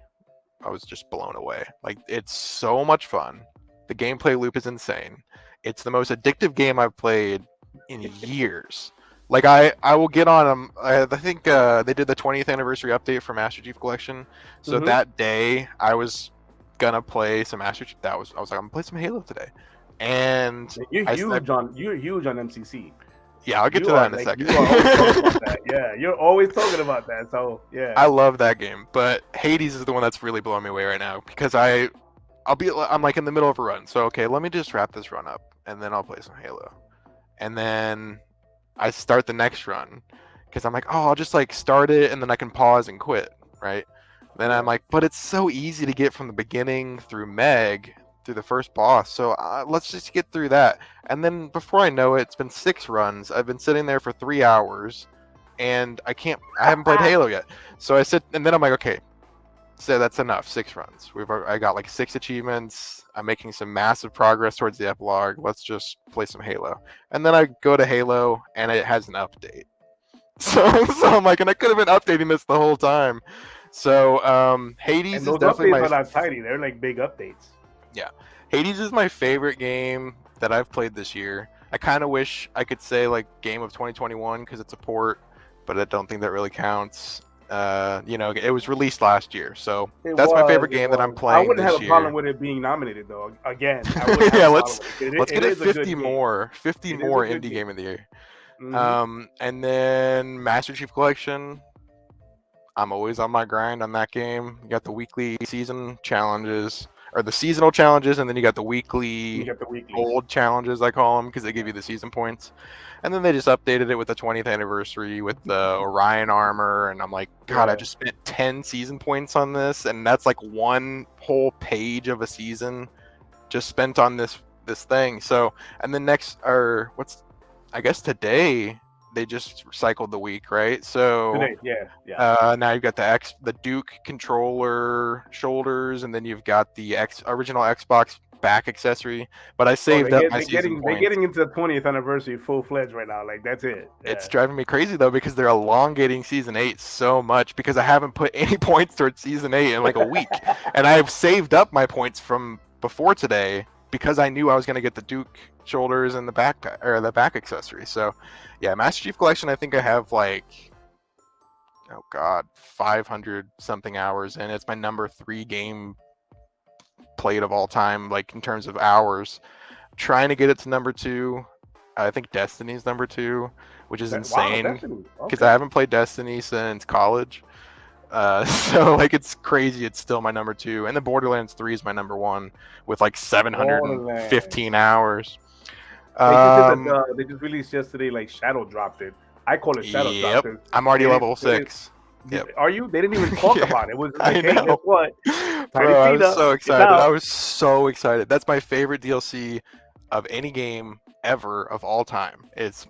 I was just blown away. Like, it's so much fun. The gameplay loop is insane. It's the most addictive game I've played in years. Like, I will get on them. I think they did the 20th anniversary update for Master Chief Collection. So that day, I was gonna play some Master Chief. I was like, I'm gonna play some Halo today. And you're huge on MCC. Yeah, I'll get to that in a second. You are always talking about that. Yeah, you're always talking about that. So yeah, I love that game. But Hades is the one that's really blowing me away right now, because I'm like in the middle of a run. So okay, let me just wrap this run up, and then I'll play some Halo. And then I start the next run, because I'm like, oh, I'll just like start it and then I can pause and quit, right? Then I'm like, but it's so easy to get from the beginning through Meg, through the first boss. So let's just get through that. And then before I know it, it's been 6 runs. I've been sitting there for 3 hours, and I haven't played Halo yet. So I sit, and then I'm like, okay, so that's enough. 6 runs. I got like 6 achievements. I'm making some massive progress towards the epilogue. Let's just play some Halo. And then I go to Halo, and it has an update. So I'm like, and I could have been updating this the whole time. So Hades is definitely updates are not tiny. They're like big updates. Yeah, Hades is my favorite game that I've played this year. I kind of wish I could say like game of 2021 because it's a port, but I don't think that really counts. It was released last year, so that's my favorite game that I'm playing. I wouldn't have a problem with it being nominated though. Again, yeah, let's get it 50 more indie game of the year. Mm-hmm. And then Master Chief Collection. I'm always on my grind on that game. You got the weekly season challenges, or the seasonal challenges, and then you got the weekly gold challenges, I call them, because they give you the season points. And then they just updated it with the 20th anniversary with the Orion armor, and I'm like, God, I just spent 10 season points on this, and that's like one whole page of a season just spent on this thing. So, and then I guess today they just recycled the week, right? So today, yeah. Now you've got the Duke controller shoulders, and then you've got the original Xbox back accessory. But I saved up my season points. They're getting into the 20th anniversary full-fledged right now. Like, that's it. Yeah. It's driving me crazy though, because they're elongating season 8 so much, because I haven't put any points towards season 8 in like a week, and I've saved up my points from before today because I knew I was going to get the Duke shoulders and the back accessory. So yeah, Master Chief Collection, I think I have like oh god, 500 something hours, and it's my number 3 game played of all time, like in terms of hours. Trying to get it to number 2. I think Destiny's number 2, which is insane because I haven't played Destiny since college. So like it's crazy. It's still my number 2, and the Borderlands 3 is my number 1 with like 715 hours. They just released yesterday, like Shadow dropped it. I call it Shadow dropped it. I'm already level 6. Yep. Are you? They didn't even talk about it. It was like, hey, guess what? Bro, I was so excited. I was so excited. That's my favorite DLC of any game ever of all time. It's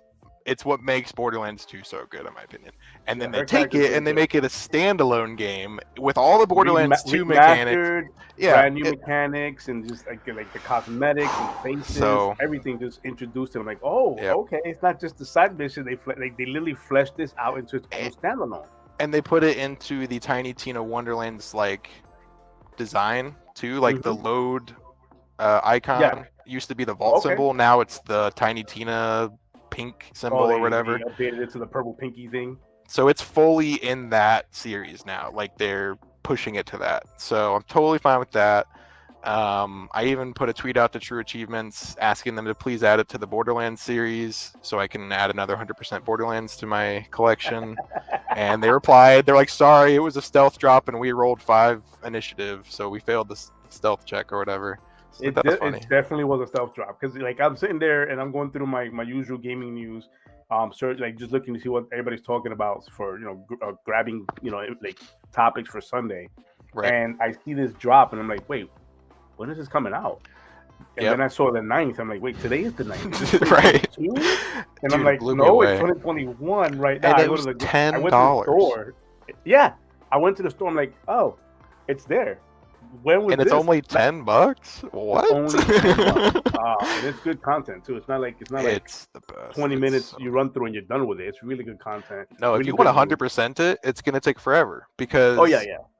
what makes Borderlands 2 so good, in my opinion. And then they take it and they make it a standalone game with all the Borderlands 2 mechanics. Brand new mechanics and just like the cosmetics and faces, everything just introduced them. Like, okay, it's not just the side mission. They literally fleshed this out into its own standalone. And they put it into the Tiny Tina Wonderland's like design too, like the load icon used to be the vault symbol. Now it's the Tiny Tina pink symbol or whatever. They updated it to the purple pinky thing. So it's fully in that series now. Like they're pushing it to that. So I'm totally fine with that. I even put a tweet out to True Achievements asking them to please add it to the Borderlands series so I can add another 100% Borderlands to my collection. And they replied, they're like, sorry, it was a stealth drop and we rolled 5 initiative, so we failed the stealth check or whatever. So it definitely was a stealth drop because like I'm sitting there and I'm going through my usual gaming news, search, like just looking to see what everybody's talking about for grabbing like topics for Sunday, and I see this drop and I'm like, wait, when is this coming out? And then I saw the 9th. I'm like, wait, today is the 9th. Right. And dude, I'm like, no, it's 2021 right now. And it was $10. I went to the store. Yeah, I went to the store. I'm like, oh, it's there. When was and it's this? only $10? What? It's only $10. And it's good content too. It's not like it's the best. 20 minutes you run through and you're done with it. It's really good content. No, really if you want 100% it, it's gonna take forever because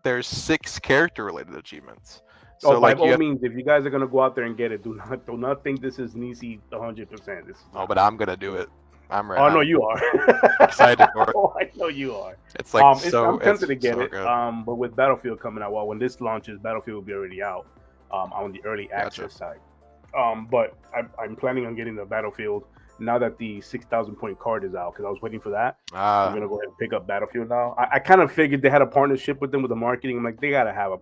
there's 6 character related achievements. So by all means, if you guys are gonna go out there and get it, do not think this is an easy 100%. But I'm gonna do it. I'm ready. Oh no, you are excited for it. Oh, I know you are. It's like I'm tempted to get it. Good. But with Battlefield coming out, when this launches, Battlefield will be already out. On the early access side. But I'm planning on getting the Battlefield now that the 6,000 point card is out because I was waiting for that. I'm gonna go ahead and pick up Battlefield now. I kind of figured they had a partnership with them with the marketing. I'm like, they gotta have a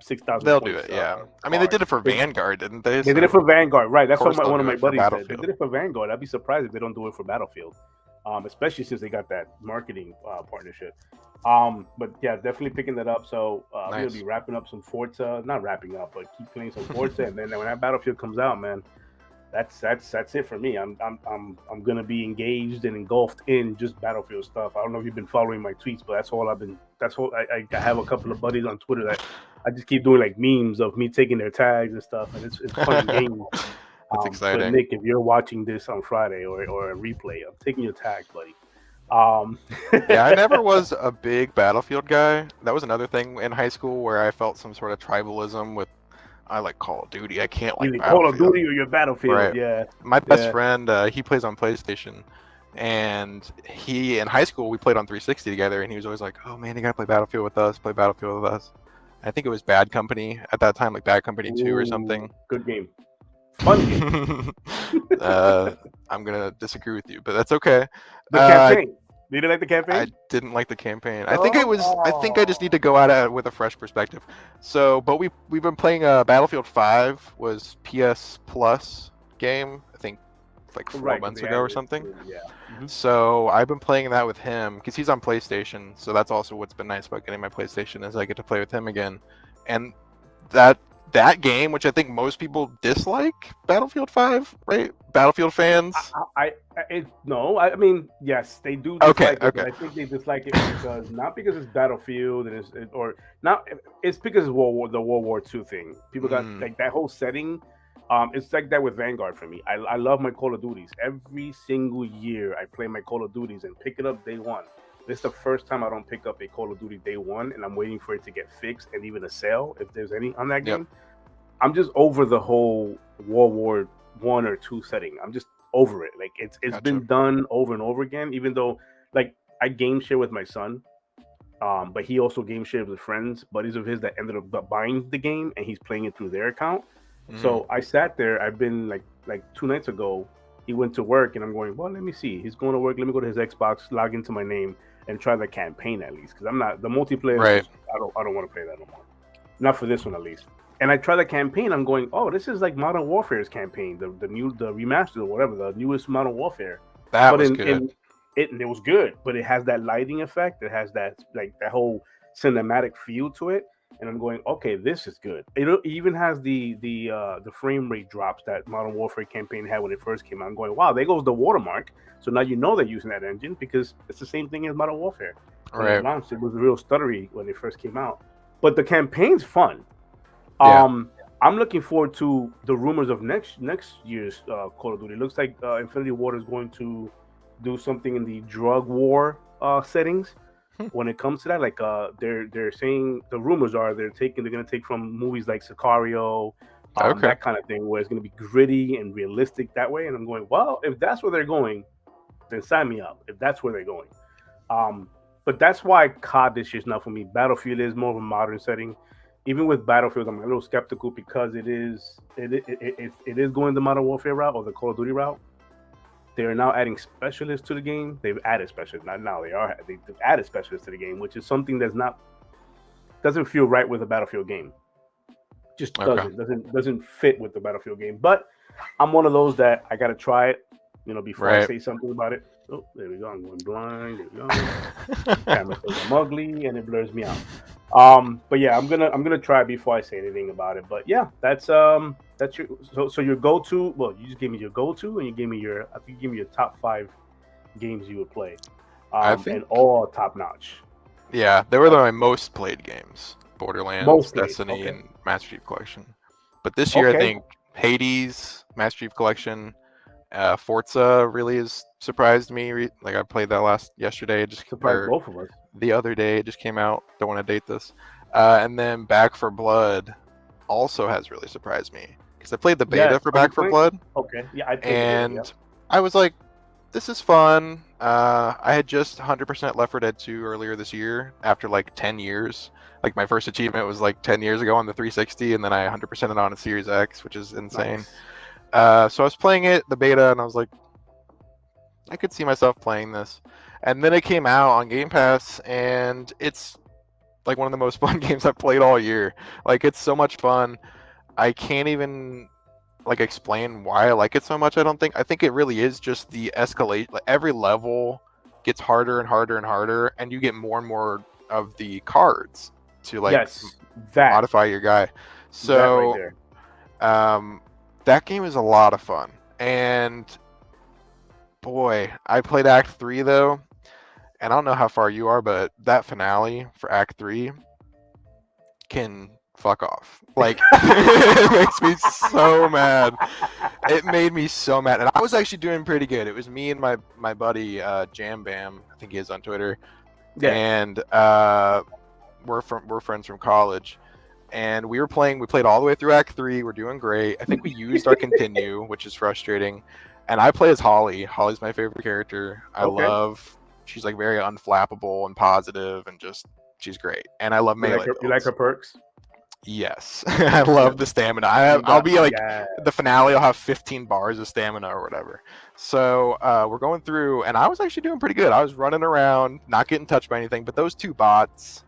6,000. They'll do it, yeah. I mean, they did it for Vanguard, didn't they? They did it for Vanguard, right? That's what one of my buddies said. They did it for Vanguard. I'd be surprised if they don't do it for Battlefield, especially since they got that marketing partnership. But yeah, definitely picking that up. So we're gonna be wrapping up some Forza. Not wrapping up, but keep playing some Forza, and then when that Battlefield comes out, man, that's it for me. I'm gonna be engaged and engulfed in just Battlefield stuff. I don't know if you've been following my tweets, but that's all I've been. I have a couple of buddies on Twitter that I just keep doing like memes of me taking their tags and stuff, and it's fun game. That's exciting. But Nick, if you're watching this on Friday or a replay, I'm taking your tags, buddy. Yeah, I never was a big Battlefield guy. That was another thing in high school where I felt some sort of tribalism with. I like Call of Duty. I can't like Call of Duty or your Battlefield. Right. Yeah. My best friend, he plays on PlayStation, and he in high school we played on 360 together, and he was always like, "Oh man, you gotta play Battlefield with us. Play Battlefield with us." I think it was Bad Company at that time, like Bad Company 2 or something. Good game. Fun game. I'm gonna disagree with you, but that's okay. The campaign. Did you like the campaign? I didn't like the campaign. I think I just need to go at it with a fresh perspective. So, but we've been playing Battlefield 5 was PS Plus game. I think like 4 months ago or something. Yeah. Mm-hmm. So I've been playing that with him because he's on PlayStation. So that's also what's been nice about getting my PlayStation is I get to play with him again. And that game, which I think most people dislike, Battlefield 5, right? Battlefield fans. I mean, yes, they do dislike it. But I think they dislike it because not because it's Battlefield and it's because it's the World War II thing. People got like that whole setting. It's like that with Vanguard for me. I love my Call of Duties. Every single year I play my Call of Duties and pick it up day one. This is the first time I don't pick up a Call of Duty day one, and I'm waiting for it to get fixed and even a sale if there's any on that game. I'm just over the whole World War I or II setting. I'm just over it. Like it's been done over and over again. Even though like I game share with my son, But he also game shared with friends, buddies of his that ended up buying the game, and he's playing it through their account. So I sat there. I've been like 2 nights ago. He went to work, and I'm going. Well, let me see. He's going to work. Let me go to his Xbox, log into my name, and try the campaign at least, because I'm not the multiplayer. Right. I don't want to play that no more. Not for this one at least. And I try the campaign. I'm going. Oh, this is like Modern Warfare's campaign, the remastered or whatever, the newest Modern Warfare. That was good. It was good, but it has that lighting effect. It has that that whole cinematic feel to it. And I'm going, okay, this is good. It even has the frame rate drops that Modern Warfare campaign had when it first came out. I'm going, wow, there goes the watermark. So now you know they're using that engine because it's the same thing as Modern Warfare. When it launched, it was real stuttery when it first came out. But the campaign's fun. Yeah. I'm looking forward to the rumors of next year's Call of Duty. It looks like Infinity Ward is going to do something in the drug war settings. When it comes to that, like they're saying the rumors are they're going to take from movies like Sicario, that kind of thing, where it's going to be gritty and realistic that way. And I'm going, well, if that's where they're going, then sign me up. If that's where they're going, but that's why COD this year's not for me. Battlefield is more of a modern setting. Even with Battlefield, I'm a little skeptical because it is going the Modern Warfare route or the Call of Duty route. They are now adding specialists to the game. They've added specialists. Not now. They've added specialists to the game, which is something doesn't feel right with a Battlefield game. Just doesn't fit with the Battlefield game. But I'm one of those that I got to try it, before I say something about it. Oh, there we go. I'm going blind. There we go. Camera says I'm ugly, and it blurs me out. But yeah, I'm gonna try it before I say anything about it. But yeah, that's your so your go-to. Well, you just gave me your go-to, and you gave me your top 5 games you would play. I think, and all top notch. Yeah, they were my most played games: Borderlands, Destiny, and Master Chief Collection. But this year, I think Hades, Master Chief Collection, Forza really has surprised me. Like I played that yesterday. It just surprised both of us. The other day, it just came out. Don't want to date this. And then Back 4 Blood also has really surprised me because I played the beta for Back 4 Blood. Okay, yeah, I was like, this is fun. I had just 100% Left 4 Dead 2 earlier this year after like 10 years. Like my first achievement was like 10 years ago on the 360, and then I 100%ed on a Series X, which is insane. Nice. So I was playing the beta, and I was like, I could see myself playing this. And then it came out on Game Pass, and it's like one of the most fun games I've played all year. Like, it's so much fun. I can't even like explain why I like it so much. I think it really is just the escalation. Like, every level gets harder and harder and harder, and you get more and more of the cards to like modify your guy. So that, right that game is a lot of fun. And boy, I played Act 3 though, and I don't know how far you are, but that finale for Act 3 can fuck off. Like, it makes me so mad. It made me so mad. And I was actually doing pretty good. It was me and my buddy Jam Bam, I think he is on Twitter. Yeah. And we're friends from college. And we played all the way through Act 3. We're doing great. I think we used our continue, which is frustrating. And I play as Holly. Holly's my favorite character. She's like very unflappable and positive, and just she's great. And I love melee. You like her perks? Yes. I love the stamina. I'll be like the finale. I'll have 15 bars of stamina or whatever. So we're going through, and I was actually doing pretty good. I was running around, not getting touched by anything. But those 2 bots,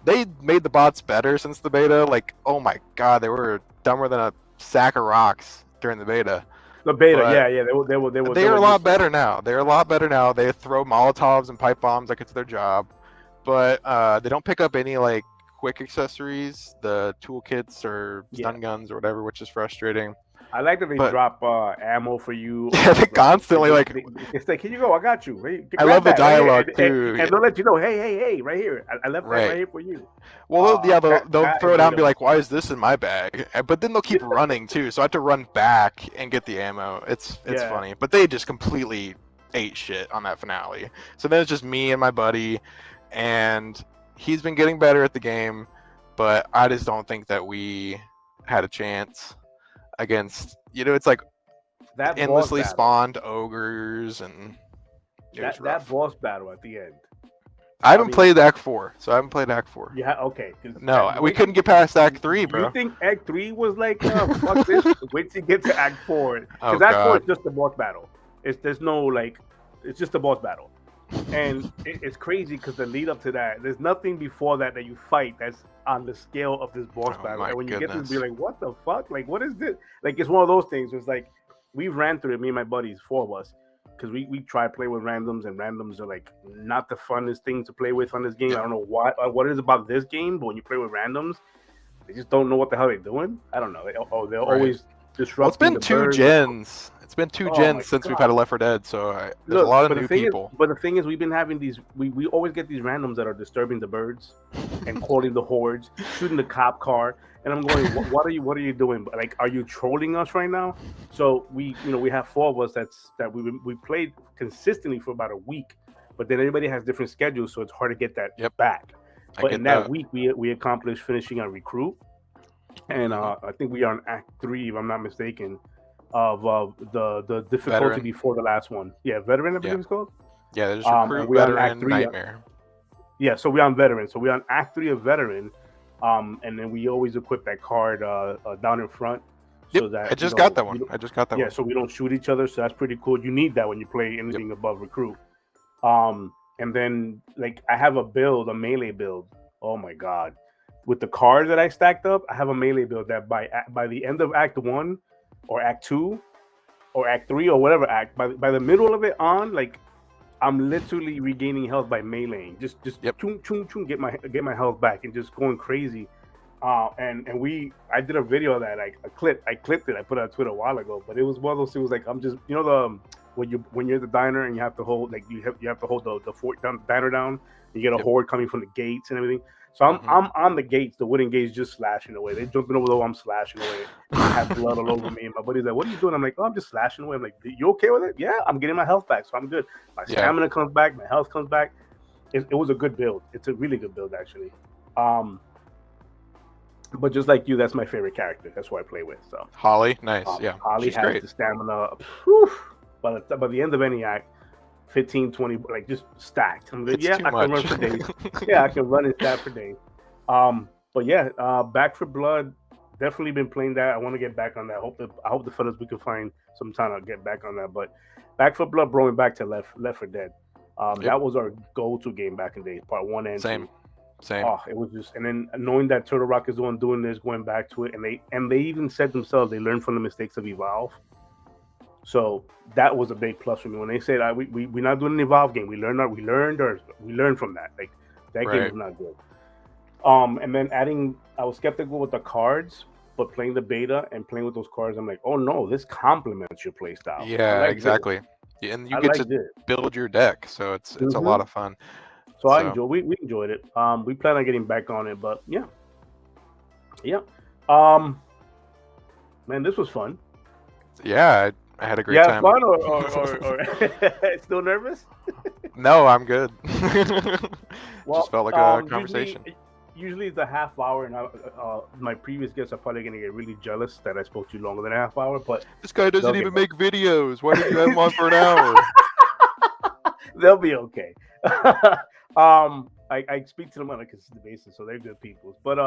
they made the bots better since the beta. Like, oh my god, they were dumber than a sack of rocks during the beta. The beta, they were a lot better now. They're a lot better now. They throw Molotovs and pipe bombs like it's their job, but they don't pick up any like quick accessories, the toolkits or stun guns or whatever, which is frustrating. I like that they drop ammo for you. Yeah, they constantly it's like, here you go, I got you. Hey, I love the dialogue too, and they'll let you know, hey, right here, I left that right here for you. Well, they'll throw it out and be like, why is this in my bag? But then they'll keep running too, so I have to run back and get the ammo. It's funny, but they just completely ate shit on that finale. So then it's just me and my buddy, and he's been getting better at the game, but I just don't think that we had a chance against, it's like that endlessly spawned ogres, and that boss battle at the end. I haven't played Act 4, so I haven't played Act 4. Yeah, okay. No, we couldn't get past Act 3, bro. You think Act 3 was like, fuck this? Wait till you get to Act 4. Because Oh, Act 4 God. is just the boss battle. There's no, like, it's just a boss battle. And it's crazy because the lead up to that, there's nothing before that you fight that's on the scale of this boss battle. And when you get to be like, what the fuck? Like, what is this? Like, it's one of those things. It's like, we ran through it, me and my buddies, 4 of us. Because we try to play with randoms, and randoms are like not the funnest thing to play with on this game. I don't know what it is about this game, but when you play with randoms, they just don't know what the hell they're doing. I don't know. They're always disrupting. Well, it's been 2 gens. It's been 2 gens since we've had a Left 4 Dead, so there's a lot of new people. But the thing is, we've been having these. We always get these randoms that are disturbing the birds and calling the hordes, shooting the cop car. And I'm going, what are you doing? Like, are you trolling us right now? So we have 4 of us that we played consistently for about a week, but then everybody has different schedules, so it's hard to get that back. But in that week, we accomplished finishing our recruit, and I think we are on Act 3, if I'm not mistaken, of the difficulty before the last one. Yeah, veteran, I believe it's called. Yeah, there's recruit, veteran, nightmare. Yeah, so we're on veteran. So we're on Act 3 of veteran. And then we always equip that card down in front. So that I just got that one. Yeah, so we don't shoot each other. So that's pretty cool. You need that when you play anything above recruit. And then like I have a melee build. Oh my god, with the cards that I stacked up, I have a melee build that by the end of Act 1 or Act 2 or Act 3 or whatever act, by the middle of it on, like I'm literally regaining health by meleeing. Just choom, choom, choom, get my health back and just going crazy. And I did a video of that. I clipped it. I put it on Twitter a while ago. But it was one of those things like I'm just when you're at the diner and you have to hold you have to hold the fort down, diner down. You get a horde coming from the gates and everything. So I'm on the gates, the wooden gates, just slashing away. They're jumping over though. I'm slashing away. I have blood all over me. And my buddy's like, "What are you doing?" I'm like, "Oh, I'm just slashing away." I'm like, "You okay with it?" "Yeah, I'm getting my health back, so I'm good. My stamina comes back, my health comes back." It was a good build. It's a really good build actually. But just like you, that's my favorite character. That's who I play with. So Holly, nice. Holly has great. The stamina. By the end of any act, 15, 20, like just stacked. I'm like, I can run for days. Yeah, I can run and stab for days. But yeah, Back 4 Blood, definitely been playing that. I want to get back on that. I hope the fellas we can find some time to get back on that. But Back 4 Blood brought me back to Left 4 Dead. That was our go-to game back in the day, part 1 and 2. Same. Oh, it was just, and then knowing that Turtle Rock is the one doing this, going back to it, and they even said themselves they learned from the mistakes of Evolve. So that was a big plus for me when they said we're not doing an Evolve game. We learned from that. Like that game was not good. And then I was skeptical with the cards, but playing the beta and playing with those cards, I'm like, oh no, this complements your play style. Yeah, exactly. Yeah, and you get to build your deck, so it's a lot of fun. So we enjoyed it. We plan on getting back on it, but yeah. Man, this was fun. Yeah, I had a great time. Fun or still nervous? No, I'm good. Well, just felt like a conversation. Usually it's a half hour, and my previous guests are probably gonna get really jealous that I spoke to you longer than a half hour. But this guy doesn't even make videos. Why did you have him on for an hour? They'll be okay. I speak to them on a consistent basis, so they're good people. But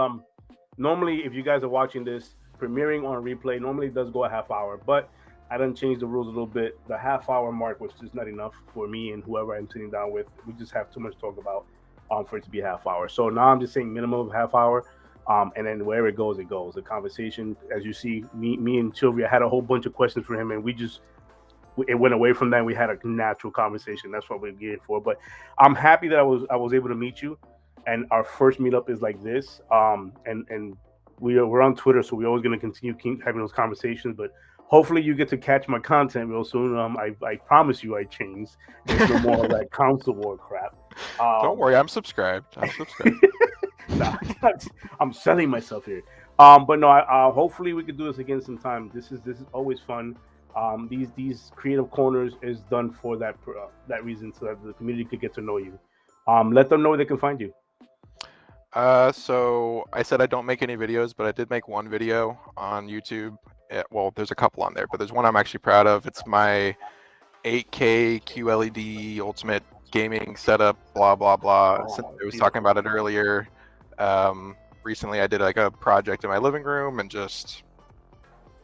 normally, if you guys are watching this premiering on replay, normally it does go a half hour, but I done changed the rules a little bit. The half hour mark was just not enough for me and whoever I'm sitting down with. We just have too much to talk about for it to be a half hour. So now I'm just saying minimum of half hour, and then wherever it goes, it goes. The conversation, as you see, me and Sylvia had a whole bunch of questions for him, and it went away from that. We had a natural conversation. That's what we're geared for. But I'm happy that I was able to meet you, and our first meetup is like this. And we're on Twitter, so we're always going to continue having those conversations. But hopefully, you get to catch my content real soon. I promise you, I changed. There's no more of that console war crap. Don't worry, I'm subscribed. Nah, I'm selling myself here. But no, hopefully we could do this again sometime. This is always fun. These creative corners is done for that reason, so that the community could get to know you. Let them know where they can find you. So I said I don't make any videos, but I did make one video on YouTube. Well, there's a couple on there, but there's one I'm actually proud of. It's my 8K QLED Ultimate gaming setup, blah blah blah. I was talking about it earlier. Recently I did like a project in my living room and just,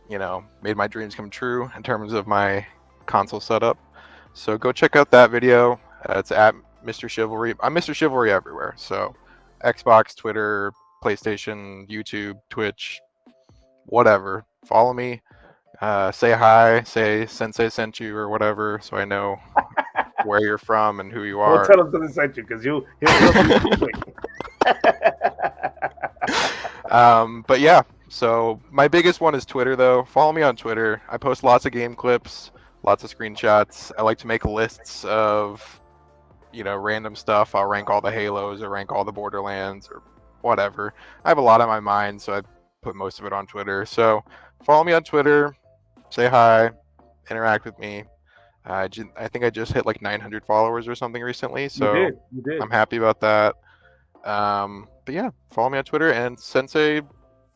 made my dreams come true in terms of my console setup. So go check out that video. It's at MrCh1valry. I'm MrCh1valry everywhere. So Xbox, Twitter, PlayStation, YouTube, Twitch, whatever. Follow me. Say hi. Say Sensei sent you or whatever, so I know where you're from and who you are. Well, tell him Sensei sent you because he'll but yeah, so my biggest one is Twitter, though. Follow me on Twitter. I post lots of game clips, lots of screenshots. I like to make lists of, random stuff. I'll rank all the Halos or rank all the Borderlands or whatever. I have a lot on my mind, so I put most of it on Twitter. So follow me on Twitter. Say hi. Interact with me. I think I just hit like 900 followers or something recently, so you did. I'm happy about that. But yeah, follow me on Twitter. And Sensei,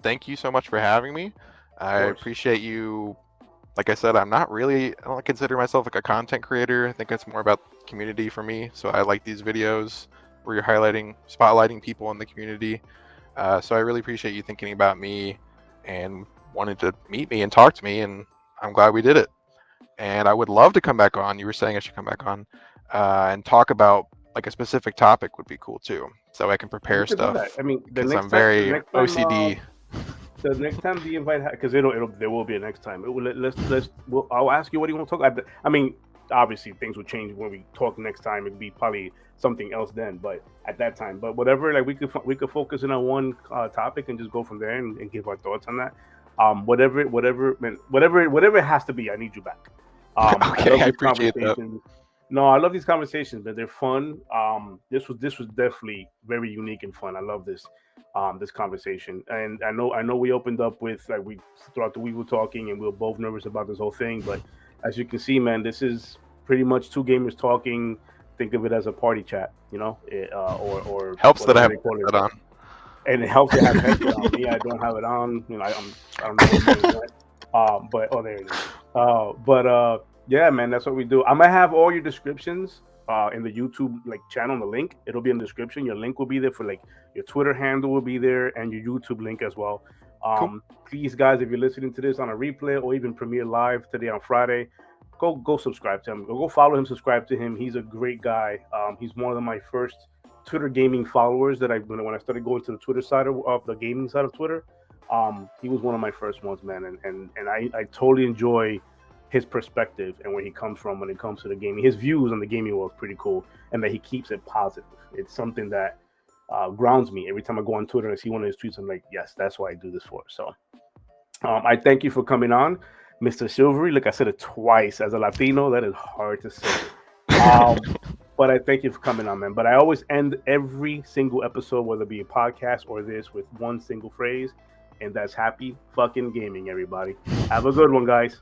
thank you so much for having me. I appreciate you. Like I said, I don't consider myself like a content creator. I think it's more about community for me. So I like these videos where you're spotlighting people in the community. So I really appreciate you thinking about me and wanting to meet me and talk to me. And I'm glad we did it. And I would love to come back on. You were saying I should come back on and talk about like a specific topic would be cool too. So I can prepare stuff. I mean, because I'm very OCD. The next time the invite, because there will be a next time. I'll ask you what do you want to talk about. I mean, obviously things will change when we talk next time. It'd be probably something else then, but at that time. But whatever, like we could focus in on one topic and just go from there and give our thoughts on that. Whatever it has to be, I need you back. Okay, I appreciate that. No, I love these conversations, but they're fun. This was definitely very unique and fun. I love this conversation, and I know we opened up with throughout the week we were talking, and we were both nervous about this whole thing. But as you can see, man, this is pretty much two gamers talking. Think of it as a party chat, or helps that I have it on. And it helps to have headset on. Me, I don't have it on. I don't know what but there it is. Yeah, man, that's what we do. I'm gonna have all your descriptions in the YouTube channel, the link. It'll be in the description. Your link will be there for your Twitter handle will be there and your YouTube link as well. Cool. Please, guys, if you're listening to this on a replay or even premiere live today on Friday, go subscribe to him. Go follow him, subscribe to him. He's a great guy. He's one of my first Twitter gaming followers that when I started going to the Twitter side of the gaming side of Twitter. He was one of my first ones, man, and I totally enjoy his perspective and where he comes from when it comes to the gaming. His views on the gaming world is pretty cool, and that he keeps it positive. It's something that grounds me. Every time I go on Twitter and I see one of his tweets, I'm like, yes, that's what I do this for. So I thank you for coming on, MrCh1valry. Like I said it twice. As a Latino, that is hard to say. But I thank you for coming on, man. But I always end every single episode, whether it be a podcast or this, with one single phrase, and that's happy fucking gaming, everybody. Have a good one, guys.